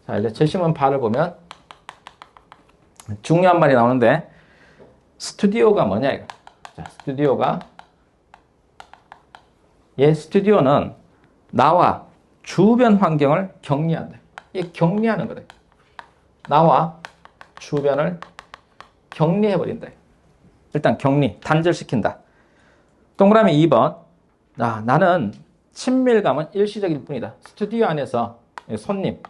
S1: 자, 이제 제시문 바를 보면 중요한 말이 나오는데, 스튜디오가 뭐냐 이거. 자, 스튜디오는 나와 주변 환경을 격리한다. 이게 격리하는 거다. 나와 주변을 격리해버린다. 일단 격리, 단절시킨다. 동그라미 2번. 나는 친밀감은 일시적일 뿐이다. 스튜디오 안에서 손님,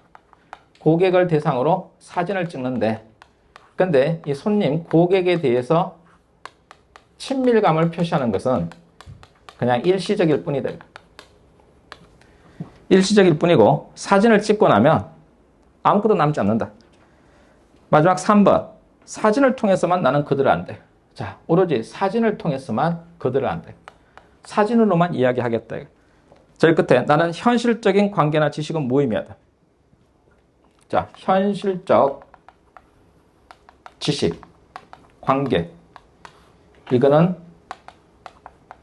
S1: 고객을 대상으로 사진을 찍는데, 근데 이 손님, 고객에 대해서 친밀감을 표시하는 것은 그냥 일시적일 뿐이다. 일시적일 뿐이고 사진을 찍고 나면 아무것도 남지 않는다. 마지막 3번. 사진을 통해서만 나는 그들을 안다. 자, 오로지 사진을 통해서만 그들을 안다. 사진으로만 이야기하겠다. 제일 끝에 나는 현실적인 관계나 지식은 무의미하다. 자, 현실적 지식, 관계. 이거는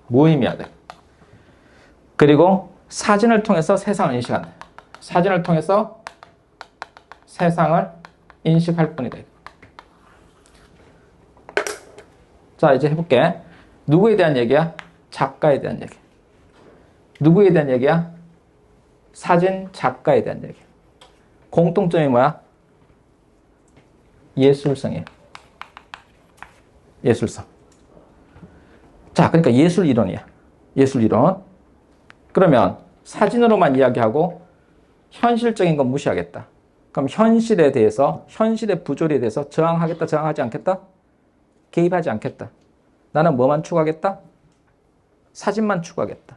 S1: 무의미하다. 그리고 사진을 통해서 세상을 인식한다. 사진을 통해서 세상을 인식할 뿐이다. 자, 이제 해볼게. 누구에 대한 얘기야? 작가에 대한 얘기. 누구에 대한 얘기야? 사진 작가에 대한 얘기. 공통점이 뭐야? 예술성이에요. 예술성. 자, 그러니까 예술 이론이야. 예술 이론. 그러면 사진으로만 이야기하고 현실적인 건 무시하겠다. 그럼 현실에 대해서, 현실의 부조리에 대해서 저항하겠다, 저항하지 않겠다? 개입하지 않겠다. 나는 뭐만 추구하겠다? 사진만 추구하겠다.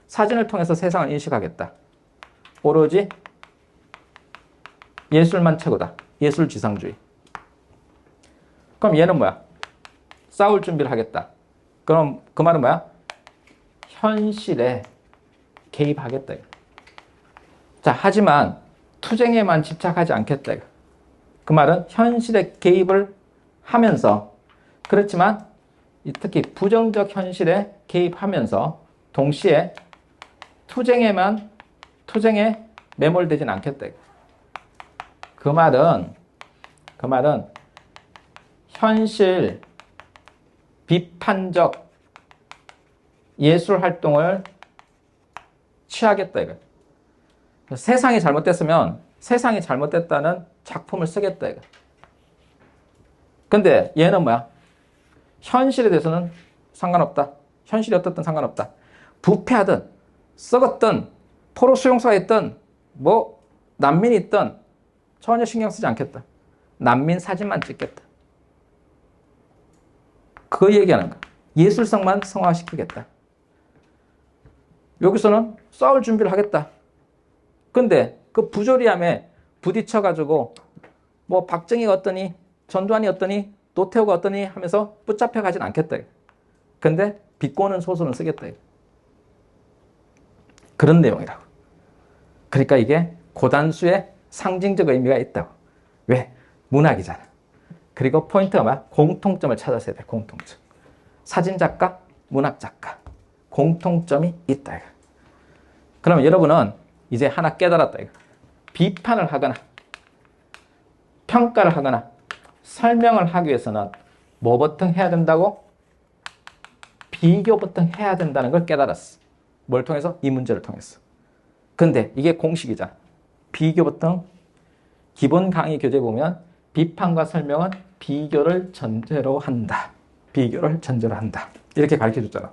S1: 사진을 통해서 세상을 인식하겠다. 오로지 예술만 최고다. 예술지상주의. 그럼 얘는 뭐야? 싸울 준비를 하겠다. 그럼 그 말은 뭐야? 현실에 개입하겠다. 자, 하지만 투쟁에만 집착하지 않겠다. 그 말은 현실에 개입을 하면서, 그렇지만 특히 부정적 현실에 개입하면서 동시에 투쟁에 매몰되진 않겠다. 그 말은 현실 비판적 예술 활동을 취하겠다 이거. 세상이 잘못됐으면 세상이 잘못됐다는 작품을 쓰겠다 이거. 근데 얘는 뭐야? 현실에 대해서는 상관없다. 현실이 어떻든 상관없다. 부패하든 썩었든 포로 수용소가 있든 뭐 난민이 있든 전혀 신경 쓰지 않겠다. 난민 사진만 찍겠다. 그 얘기하는 거야. 예술성만 성화시키겠다. 여기서는 싸울 준비를 하겠다. 근데 그 부조리함에 부딪혀가지고 뭐 박정희가 어떠니, 전두환이 어떠니, 노태우가 어떠니 하면서 붙잡혀 가진 않겠다. 근데 비꼬는 소설은 쓰겠다. 그런 내용이라고. 그러니까 이게 고단수의 상징적 의미가 있다고. 왜? 문학이잖아. 그리고 포인트가 뭐야? 공통점을 찾았어야 돼. 공통점. 사진작가, 문학작가. 공통점이 있다. 그러면 여러분은 이제 하나 깨달았다. 비판을 하거나 평가를 하거나 설명을 하기 위해서는 뭐부터 해야 된다고? 비교부터 해야 된다는 걸 깨달았어. 뭘 통해서? 이 문제를 통해서. 근데 이게 공식이잖아. 비교부터 기본 강의 교재 보면 비판과 설명은 비교를 전제로 한다. 비교를 전제로 한다. 이렇게 가르쳐줬잖아.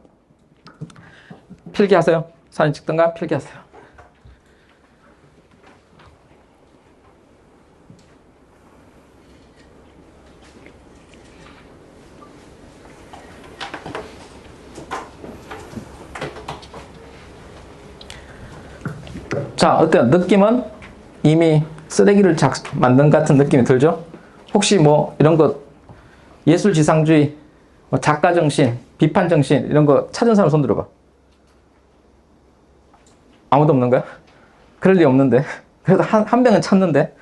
S1: 필기하세요. 사진 찍든가 필기하세요. 자, 어때요? 느낌은 이미 쓰레기를 만든 같은 느낌이 들죠? 혹시 뭐 이런 거 예술지상주의, 뭐 작가정신, 비판정신 이런 거 찾은 사람 손 들어봐. 아무도 없는 거야? 그럴 리 없는데. 그래도 한 명은 찾는데.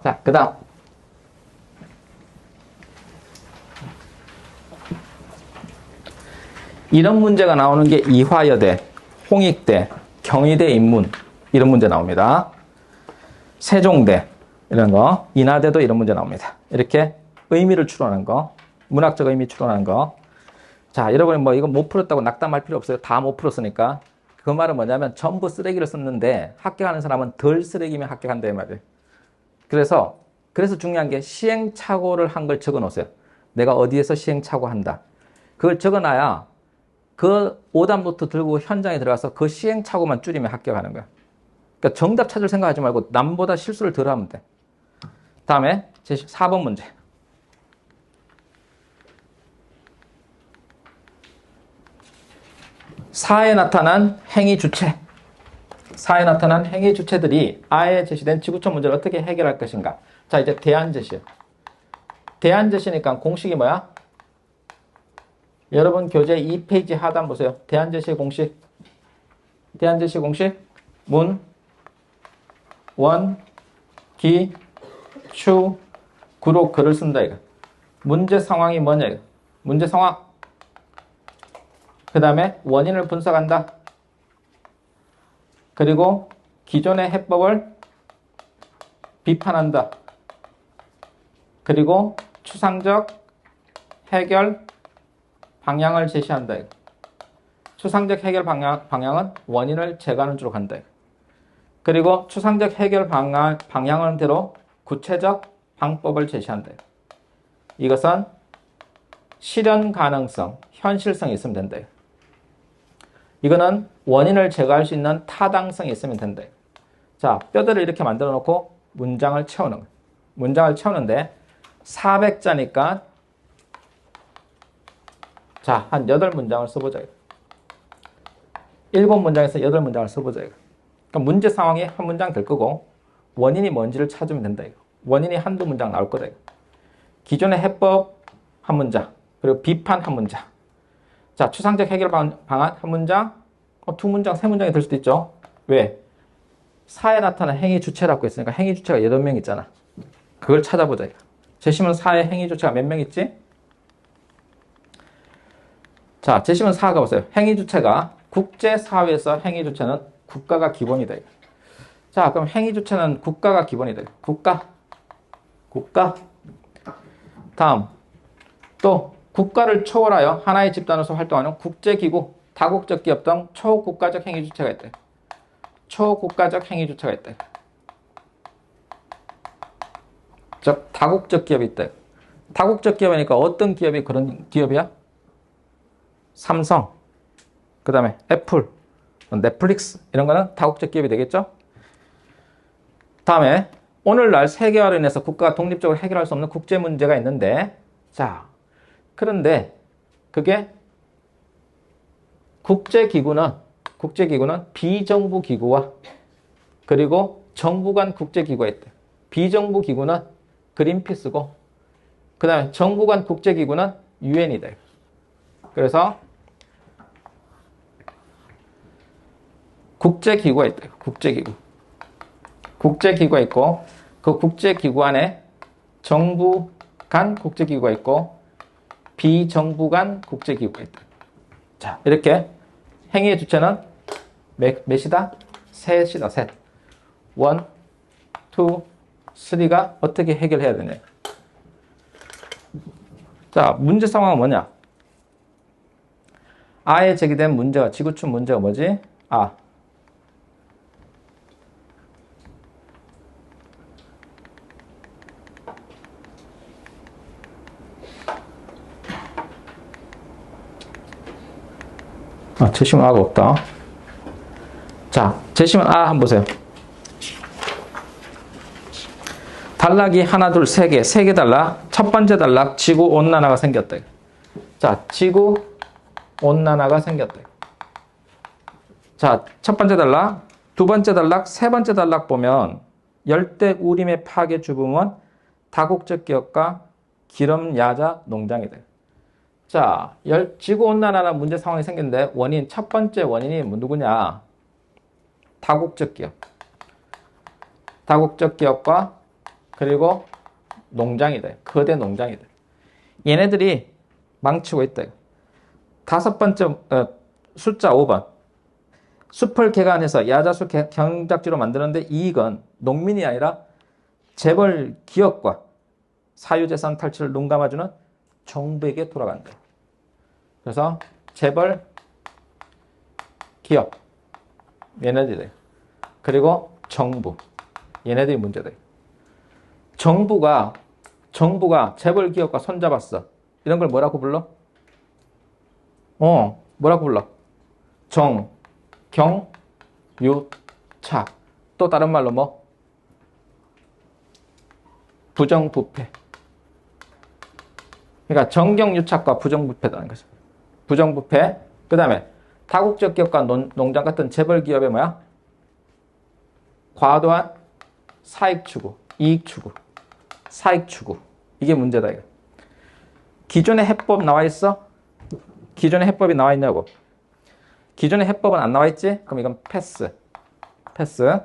S1: 자, 그 다음. 이런 문제가 나오는 게 이화여대, 홍익대, 경희대 인문 이런 문제 나옵니다. 세종대 이런 거, 인하대도 이런 문제 나옵니다. 이렇게 의미를 추론하는 거, 문학적 의미 추론하는 거. 자, 여러분이 뭐 이거 못 풀었다고 낙담할 필요 없어요. 다 못 풀었으니까. 그 말은 뭐냐면 전부 쓰레기를 썼는데 합격하는 사람은 덜 쓰레기면 합격한다 이 말이에요. 그래서 중요한 게 시행착오를 한 걸 적어 놓으세요. 내가 어디에서 시행착오한다. 그걸 적어놔야 그 오답노트 들고 현장에 들어가서 그 시행착오만 줄이면 합격하는 거야. 그러니까 정답 찾을 생각하지 말고 남보다 실수를 덜 하면 돼. 다음에 제 4번 문제. 사에 나타난 행위 주체. 사에 나타난 행위 주체들이 아에 제시된 지구촌 문제를 어떻게 해결할 것인가. 자, 이제 대안제시야. 대안제시니까 공식이 뭐야? 여러분 교재 2페이지 하단 보세요. 대안제시의 공식. 대안제시 공식. 문, 원, 기, 추, 구로 글을 쓴다 이거. 문제 상황이 뭐냐 이거. 문제 상황. 그 다음에 원인을 분석한다. 그리고 기존의 해법을 비판한다. 그리고 추상적 해결 방향을 제시한다. 추상적 해결 방향은 원인을 제거하는 쪽으로 간다. 그리고 추상적 해결 방향은 대로 구체적 방법을 제시한다. 이것은 실현 가능성, 현실성이 있으면 된다. 이거는 원인을 제거할 수 있는 타당성이 있으면 된다. 자, 뼈대를 이렇게 만들어 놓고 문장을 채우는 거예요. 문장을 채우는데 400자니까 자, 한 8문장을 써보자. 7문장에서 8문장을 써보자. 그러니까 문제 상황이 한 문장 될 거고 원인이 뭔지를 찾으면 된다. 원인이 한두 문장 나올 거다. 기존의 해법 한 문장, 그리고 비판 한 문장. 자, 추상적 해결 방안 한 문장, 두 문장, 세 문장이 될 수도 있죠. 왜? 사에 나타난 행위 주체라고 했으니까 행위 주체가 8명 있잖아. 그걸 찾아보자. 제시문 4의 행위 주체가 몇 명 있지? 자, 제시문 4가 보세요. 행위 주체가 국제사회에서 행위 주체는 국가가 기본이다. 자, 그럼 행위 주체는 국가가 기본이다. 국가. 다음. 또 국가를 초월하여 하나의 집단으로서 활동하는 국제기구, 다국적 기업 등 초국가적 행위 주체가 있다. 초국가적 행위 주체가 있다. 즉 다국적 기업이 있다. 다국적 기업이니까 어떤 기업이 그런 기업이야? 삼성, 그 다음에 애플, 넷플릭스 이런 거는 다국적 기업이 되겠죠? 다음에 오늘날 세계화로 인해서 국가가 독립적으로 해결할 수 없는 국제 문제가 있는데, 자, 그런데 그게 국제기구는 비정부 기구와 그리고 정부 간 국제기구가 있대. 비정부 기구는 그린피스고 그 다음에 정부 간 국제기구는 유엔이다. 그래서 국제기구가 있다. 국제기구가 있고 그 국제기구 안에 정부 간 국제기구가 있고 비정부 간 국제기구가 있다. 자, 이렇게 행위의 주체는 몇이다? 셋이다. 셋. 1, 2, 3가 어떻게 해결해야 되냐. 자, 문제 상황은 뭐냐? 아에 제기된 문제가, 지구촌 문제가 뭐지? 아. 제시문 A가 없다. 자, 제시문 A 한번 보세요. 단락이 하나, 둘, 세 개 단락. 첫 번째 단락, 지구온난화가 생겼다. 자, 지구온난화가 생겼다. 자, 첫 번째 단락, 두 번째 단락, 세 번째 단락 보면 열대우림의 파괴 주범은 다국적 기업과 기름 야자 농장이다. 자, 지구온난화라는 문제 상황이 생겼는데 첫 번째 원인이 누구냐? 다국적 기업. 다국적 기업과 그리고 농장이다. 거대 농장이다. 얘네들이 망치고 있다. 다섯 번째 숫자 5번. 숲을 개간해서 야자수 경작지로 만드는데 이익은 농민이 아니라 재벌 기업과 사유재산 탈취를 눈감아주는 정부에게 돌아간다. 그래서 재벌 기업 얘네들이 그리고 정부 얘네들이 문제다. 정부가 재벌 기업과 손잡았어. 이런 걸 뭐라고 불러? 뭐라고 불러? 정경유착. 또 다른 말로 뭐? 부정부패. 그러니까 정경유착과 부정부패라는 거죠. 부정부패. 그 다음에 다국적 기업과 농장 같은 재벌 기업의 뭐야? 과도한 사익 추구, 이익 추구. 사익 추구. 이게 문제다. 이거. 기존의 해법 나와 있어? 기존의 해법이 나와 있냐고. 기존의 해법은 안 나와 있지? 그럼 이건 패스. 패스.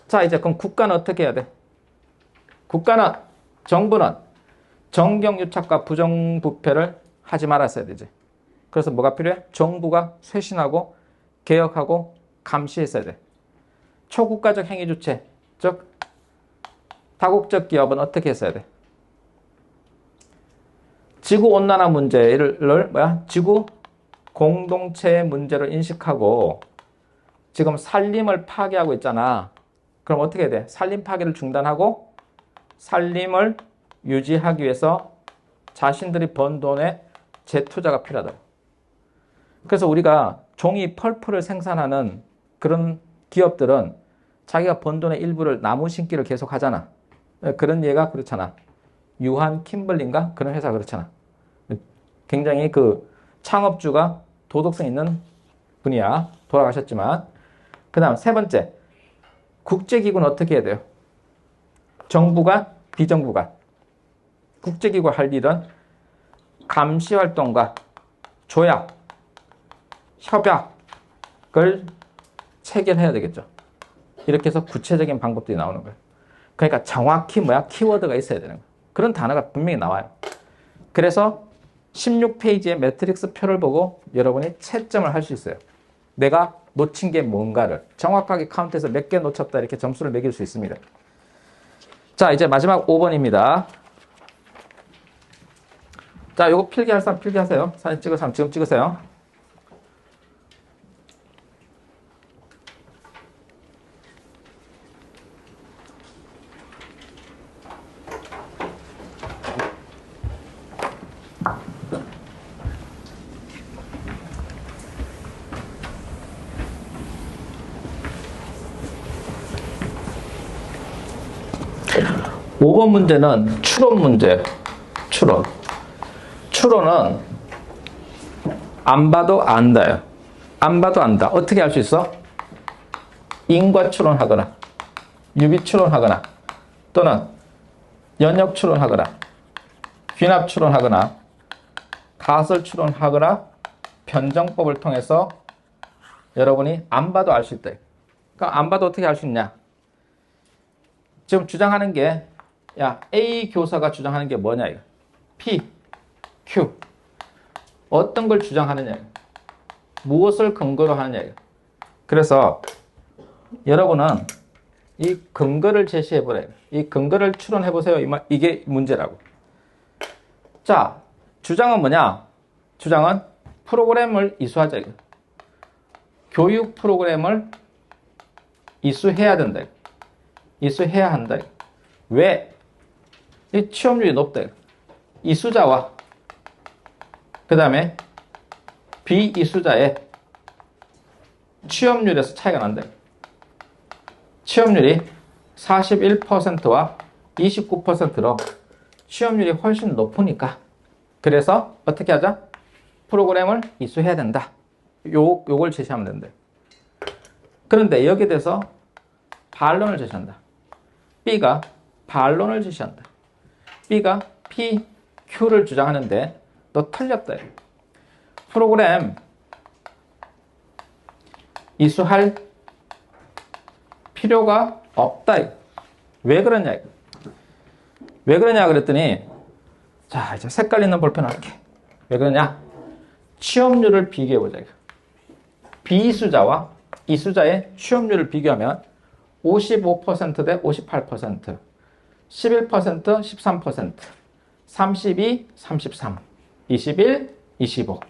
S1: 자, 이제 그럼 국가는 어떻게 해야 돼? 국가는, 정부는 정경유착과 부정부패를 하지 말았어야 되지. 그래서 뭐가 필요해? 정부가 쇄신하고 개혁하고 감시했어야 돼. 초국가적 행위 주체, 즉 다국적 기업은 어떻게 했어야 돼? 지구온난화 문제를 지구 공동체의 문제로 인식하고 지금 산림을 파괴하고 있잖아. 그럼 어떻게 해야 돼? 산림 파괴를 중단하고 산림을 유지하기 위해서 자신들이 번 돈에 재투자가 필요하다. 그래서 우리가 종이 펄프를 생산하는 그런 기업들은 자기가 번 돈의 일부를 나무 심기를 계속 하잖아. 그런 예가 그렇잖아. 유한 킴블린가? 그런 회사 그렇잖아. 굉장히 그 창업주가 도덕성 있는 분이야. 돌아가셨지만. 그 다음 세 번째. 국제기구는 어떻게 해야 돼요? 정부가, 비정부가. 국제기구 할 일은 감시활동과 조약, 협약을 체결해야 되겠죠. 이렇게 해서 구체적인 방법들이 나오는 거예요. 그러니까 정확히 키워드가 있어야 되는 거예요. 그런 단어가 분명히 나와요. 그래서 16페이지의 매트릭스 표를 보고 여러분이 채점을 할 수 있어요. 내가 놓친 게 뭔가를 정확하게 카운트해서 몇 개 놓쳤다 이렇게 점수를 매길 수 있습니다. 자, 이제 마지막 5번입니다. 자, 요거 필기할 사람 필기하세요. 사진 찍을 사람 지금 찍으세요. 오 번 문제는 추론 문제예요. 추론. 추론은 안 봐도 안다요. 안 봐도 안다. 어떻게 할 수 있어? 인과 추론하거나 유비 추론하거나 또는 연역 추론하거나 귀납 추론하거나 가설 추론하거나 변정법을 통해서 여러분이 안 봐도 알 수 있다. 그러니까 안 봐도 어떻게 알 수 있냐? 지금 주장하는 게 야, A 교사가 주장하는 게 뭐냐 이거. P, Q. 어떤 걸 주장하느냐 이거. 무엇을 근거로 하느냐 이거. 그래서 여러분은 이 근거를 제시해 보래요. 이 근거를 추론해 보세요. 이게 문제라고. 자, 주장은 뭐냐? 주장은 프로그램을 이수하자 이거. 교육 프로그램을 이수해야 된다 이거. 이수해야 한다 이거. 왜? 이 취업률이 높다. 이수자와 그 다음에 비이수자의 취업률에서 차이가 난다. 취업률이 41%와 29%로 취업률이 훨씬 높으니까 그래서 어떻게 하자? 프로그램을 이수해야 된다. 요걸 제시하면 된다. 그런데 여기에 대해서 반론을 제시한다. B가 반론을 제시한다. B가 P, Q를 주장하는데 너 틀렸다. 프로그램 이수할 필요가 없다. 왜 그러냐? 왜 그러냐 그랬더니 자, 이제 색깔 있는 볼펜 할게. 왜 그러냐? 취업률을 비교해보자. 비이수자와 이수자의 취업률을 비교하면 55% 대 58%, 11%, 13%, 32, 33, 21, 25,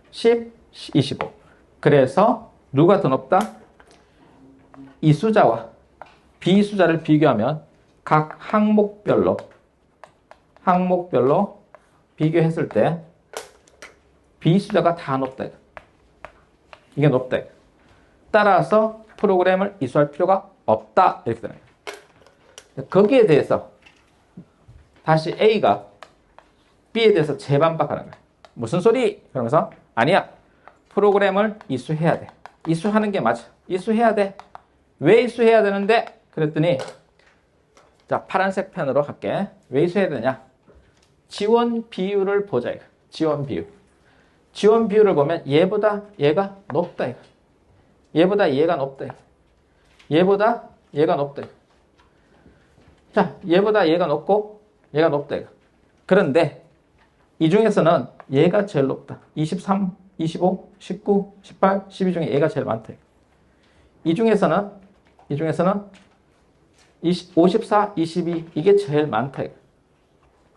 S1: 10, 25. 그래서 누가 더 높다? 이수자와 비이수자를 비교하면 각 항목별로 비교했을 때 비이수자가 다 높다. 이게 높다. 따라서 프로그램을 이수할 필요가 없다. 이렇게 되는 거예요. 거기에 대해서 다시 A가 B에 대해서 재반박하는 거예요. 무슨 소리? 그러면서 아니야. 프로그램을 이수해야 돼. 이수하는 게 맞아. 이수해야 돼. 왜 이수해야 되는데? 그랬더니 자, 파란색 펜으로 할게. 왜 이수해야 되냐? 지원 비율을 보자. 이거. 지원 비율. 지원 비율을 보면 얘보다 얘가 높다. 이거. 얘보다 얘가 높다. 이거. 얘보다 얘가 높다. 이거. 자, 얘보다 얘가 높고 얘가 높다. 이거. 그런데 이 중에서는 얘가 제일 높다. 23, 25, 19, 18, 12 중에 얘가 제일 많다. 이거. 이 중에서는 54, 22 이게 제일 많다. 이거.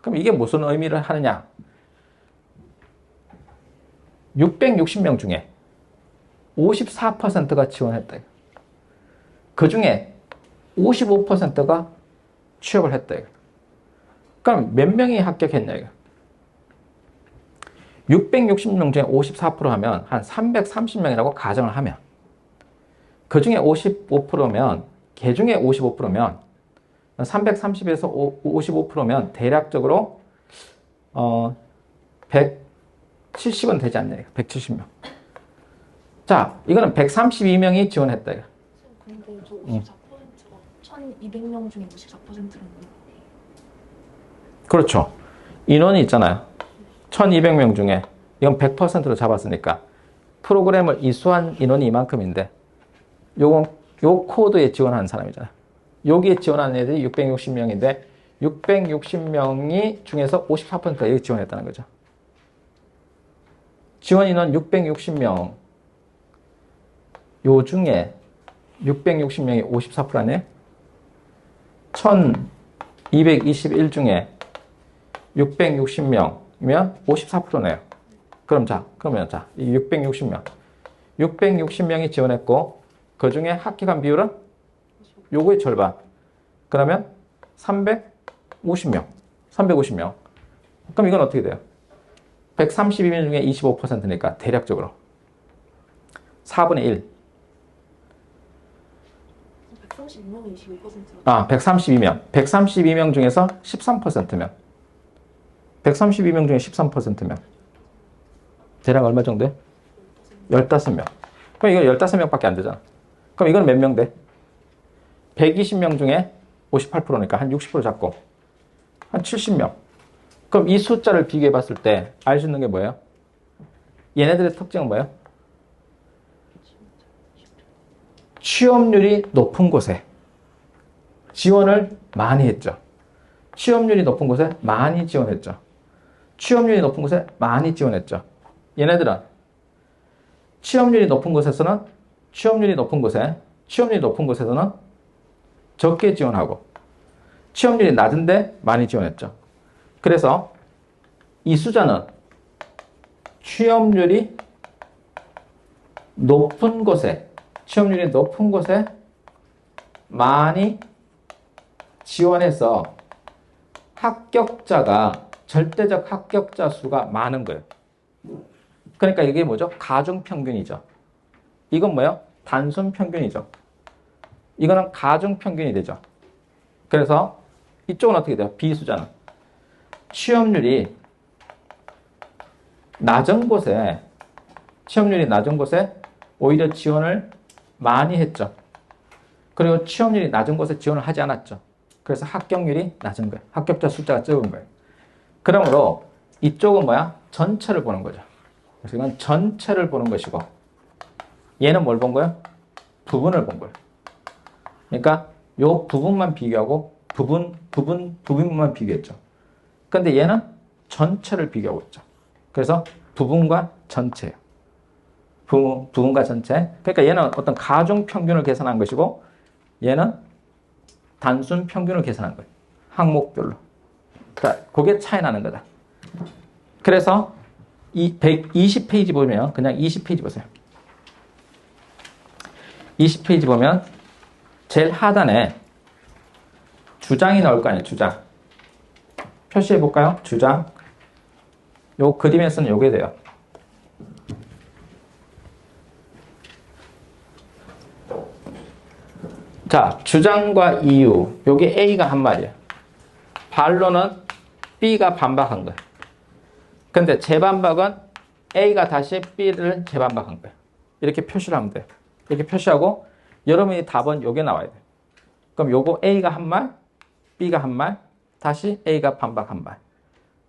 S1: 그럼 이게 무슨 의미를 하느냐? 660명 중에 54%가 지원했다. 그 중에 55%가 취업을 했다. 그럼 몇 명이 합격했냐? 660명 중에 54% 하면 한 330명이라고 가정을 하면 그 중에 55%면 개 중에 55%면 330에서 55%면 대략적으로 170은 되지 않냐? 170명. 자, 이거는 132명이 지원했다.
S2: 근데 저 54%가 1200명 중에 54%는
S1: 그렇죠. 인원이 있잖아요. 1200명 중에 이건 100%로 잡았으니까 프로그램을 이수한 인원이 이만큼인데 요건 요 코드에 지원한 사람이잖아요. 여기에 지원한 애들이 660명인데 660명이 중에서 54%가 여기 지원했다는 거죠. 지원 인원 660명 요 중에 660명이 54% 아니에요? 1221 중에 660명이면 54%네요. 그러면 이 660명. 660명이 지원했고, 그 중에 합격한 비율은 요거의 절반. 그러면 350명. 350명. 그럼 이건 어떻게 돼요? 132명 중에 25%니까 대략적으로 4분의 1.
S2: 132명이 25%.
S1: 132명. 132명 중에서 13%면 132명 중에 13%면 대략 얼마 정도? 15명. 그럼 이거 15명밖에 안 되잖아. 그럼 이건 몇 명 돼? 120명 중에 58%니까 한 60% 잡고 한 70명. 그럼 이 숫자를 비교해 봤을 때 알 수 있는 게 뭐예요? 얘네들의 특징은 뭐예요? 취업률이 높은 곳에 지원을 많이 했죠. 취업률이 높은 곳에 많이 지원했죠. 취업률이 높은 곳에 많이 지원했죠. 얘네들은 취업률이 높은 곳에서는 취업률이 높은 곳에서는 적게 지원하고 취업률이 낮은데 많이 지원했죠. 그래서 이 숫자는 취업률이 높은 곳에 많이 지원해서 절대적 합격자 수가 많은 거예요. 그러니까 이게 뭐죠? 가중평균이죠. 이건 뭐예요? 단순 평균이죠. 이거는 가중평균이 되죠. 그래서 이쪽은 어떻게 돼요? 비수자는 취업률이 낮은 곳에 오히려 지원을 많이 했죠. 그리고 취업률이 낮은 곳에 지원을 하지 않았죠. 그래서 합격률이 낮은 거예요. 합격자 숫자가 적은 거예요. 그러므로 이쪽은 뭐야? 전체를 보는 거죠. 그래서 이건 전체를 보는 것이고 얘는 뭘 본 거예요? 부분을 본 거예요. 그러니까 요 부분만 비교하고 부분만 비교했죠. 근데 얘는 전체를 비교하고 있죠. 그래서 부분과 전체예요. 부분과 전체. 그러니까 얘는 어떤 가중 평균을 계산한 것이고 얘는 단순 평균을 계산한 거예요. 항목별로. 자, 그게 차이 나는 거다. 그래서 이 120페이지 보면 그냥 20페이지 보세요. 20페이지 보면 제일 하단에 주장이 나올 거 아니에요. 주장. 표시해 볼까요? 주장. 요 그림에서는 요게 돼요. 자, 주장과 이유. 요게 A가 한 말이에요. 반론은 B가 반박한 거예요. 근데 재반박은 A가 다시 B를 재반박한 거예요. 이렇게 표시를 하면 돼요. 이렇게 표시하고 여러분이 답은 요게 나와야 돼요. 그럼 요거 A가 한 말, B가 한 말, 다시 A가 반박 한 말.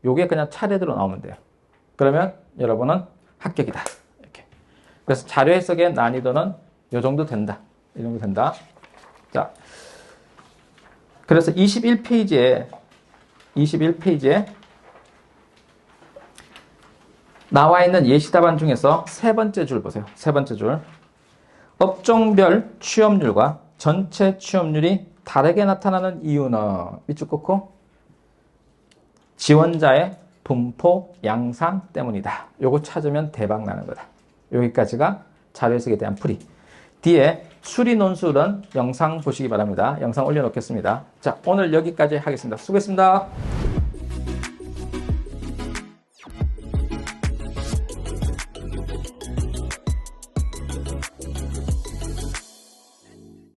S1: 요게 그냥 차례대로 나오면 돼요. 그러면 여러분은 합격이다. 이렇게. 그래서 자료 해석의 난이도는 요 정도 된다. 이 정도 된다. 자. 그래서 21페이지에 나와 있는 예시 답안 중에서 세 번째 줄 보세요. 세 번째 줄. 업종별 취업률과 전체 취업률이 다르게 나타나는 이유는 밑줄 긋고 지원자의 분포 양상 때문이다. 요거 찾으면 대박 나는 거다. 여기까지가 자료 해석에 대한 풀이. 뒤에 수리 논술은 영상 보시기 바랍니다. 영상 올려놓겠습니다. 자, 오늘 여기까지 하겠습니다. 수고했습니다.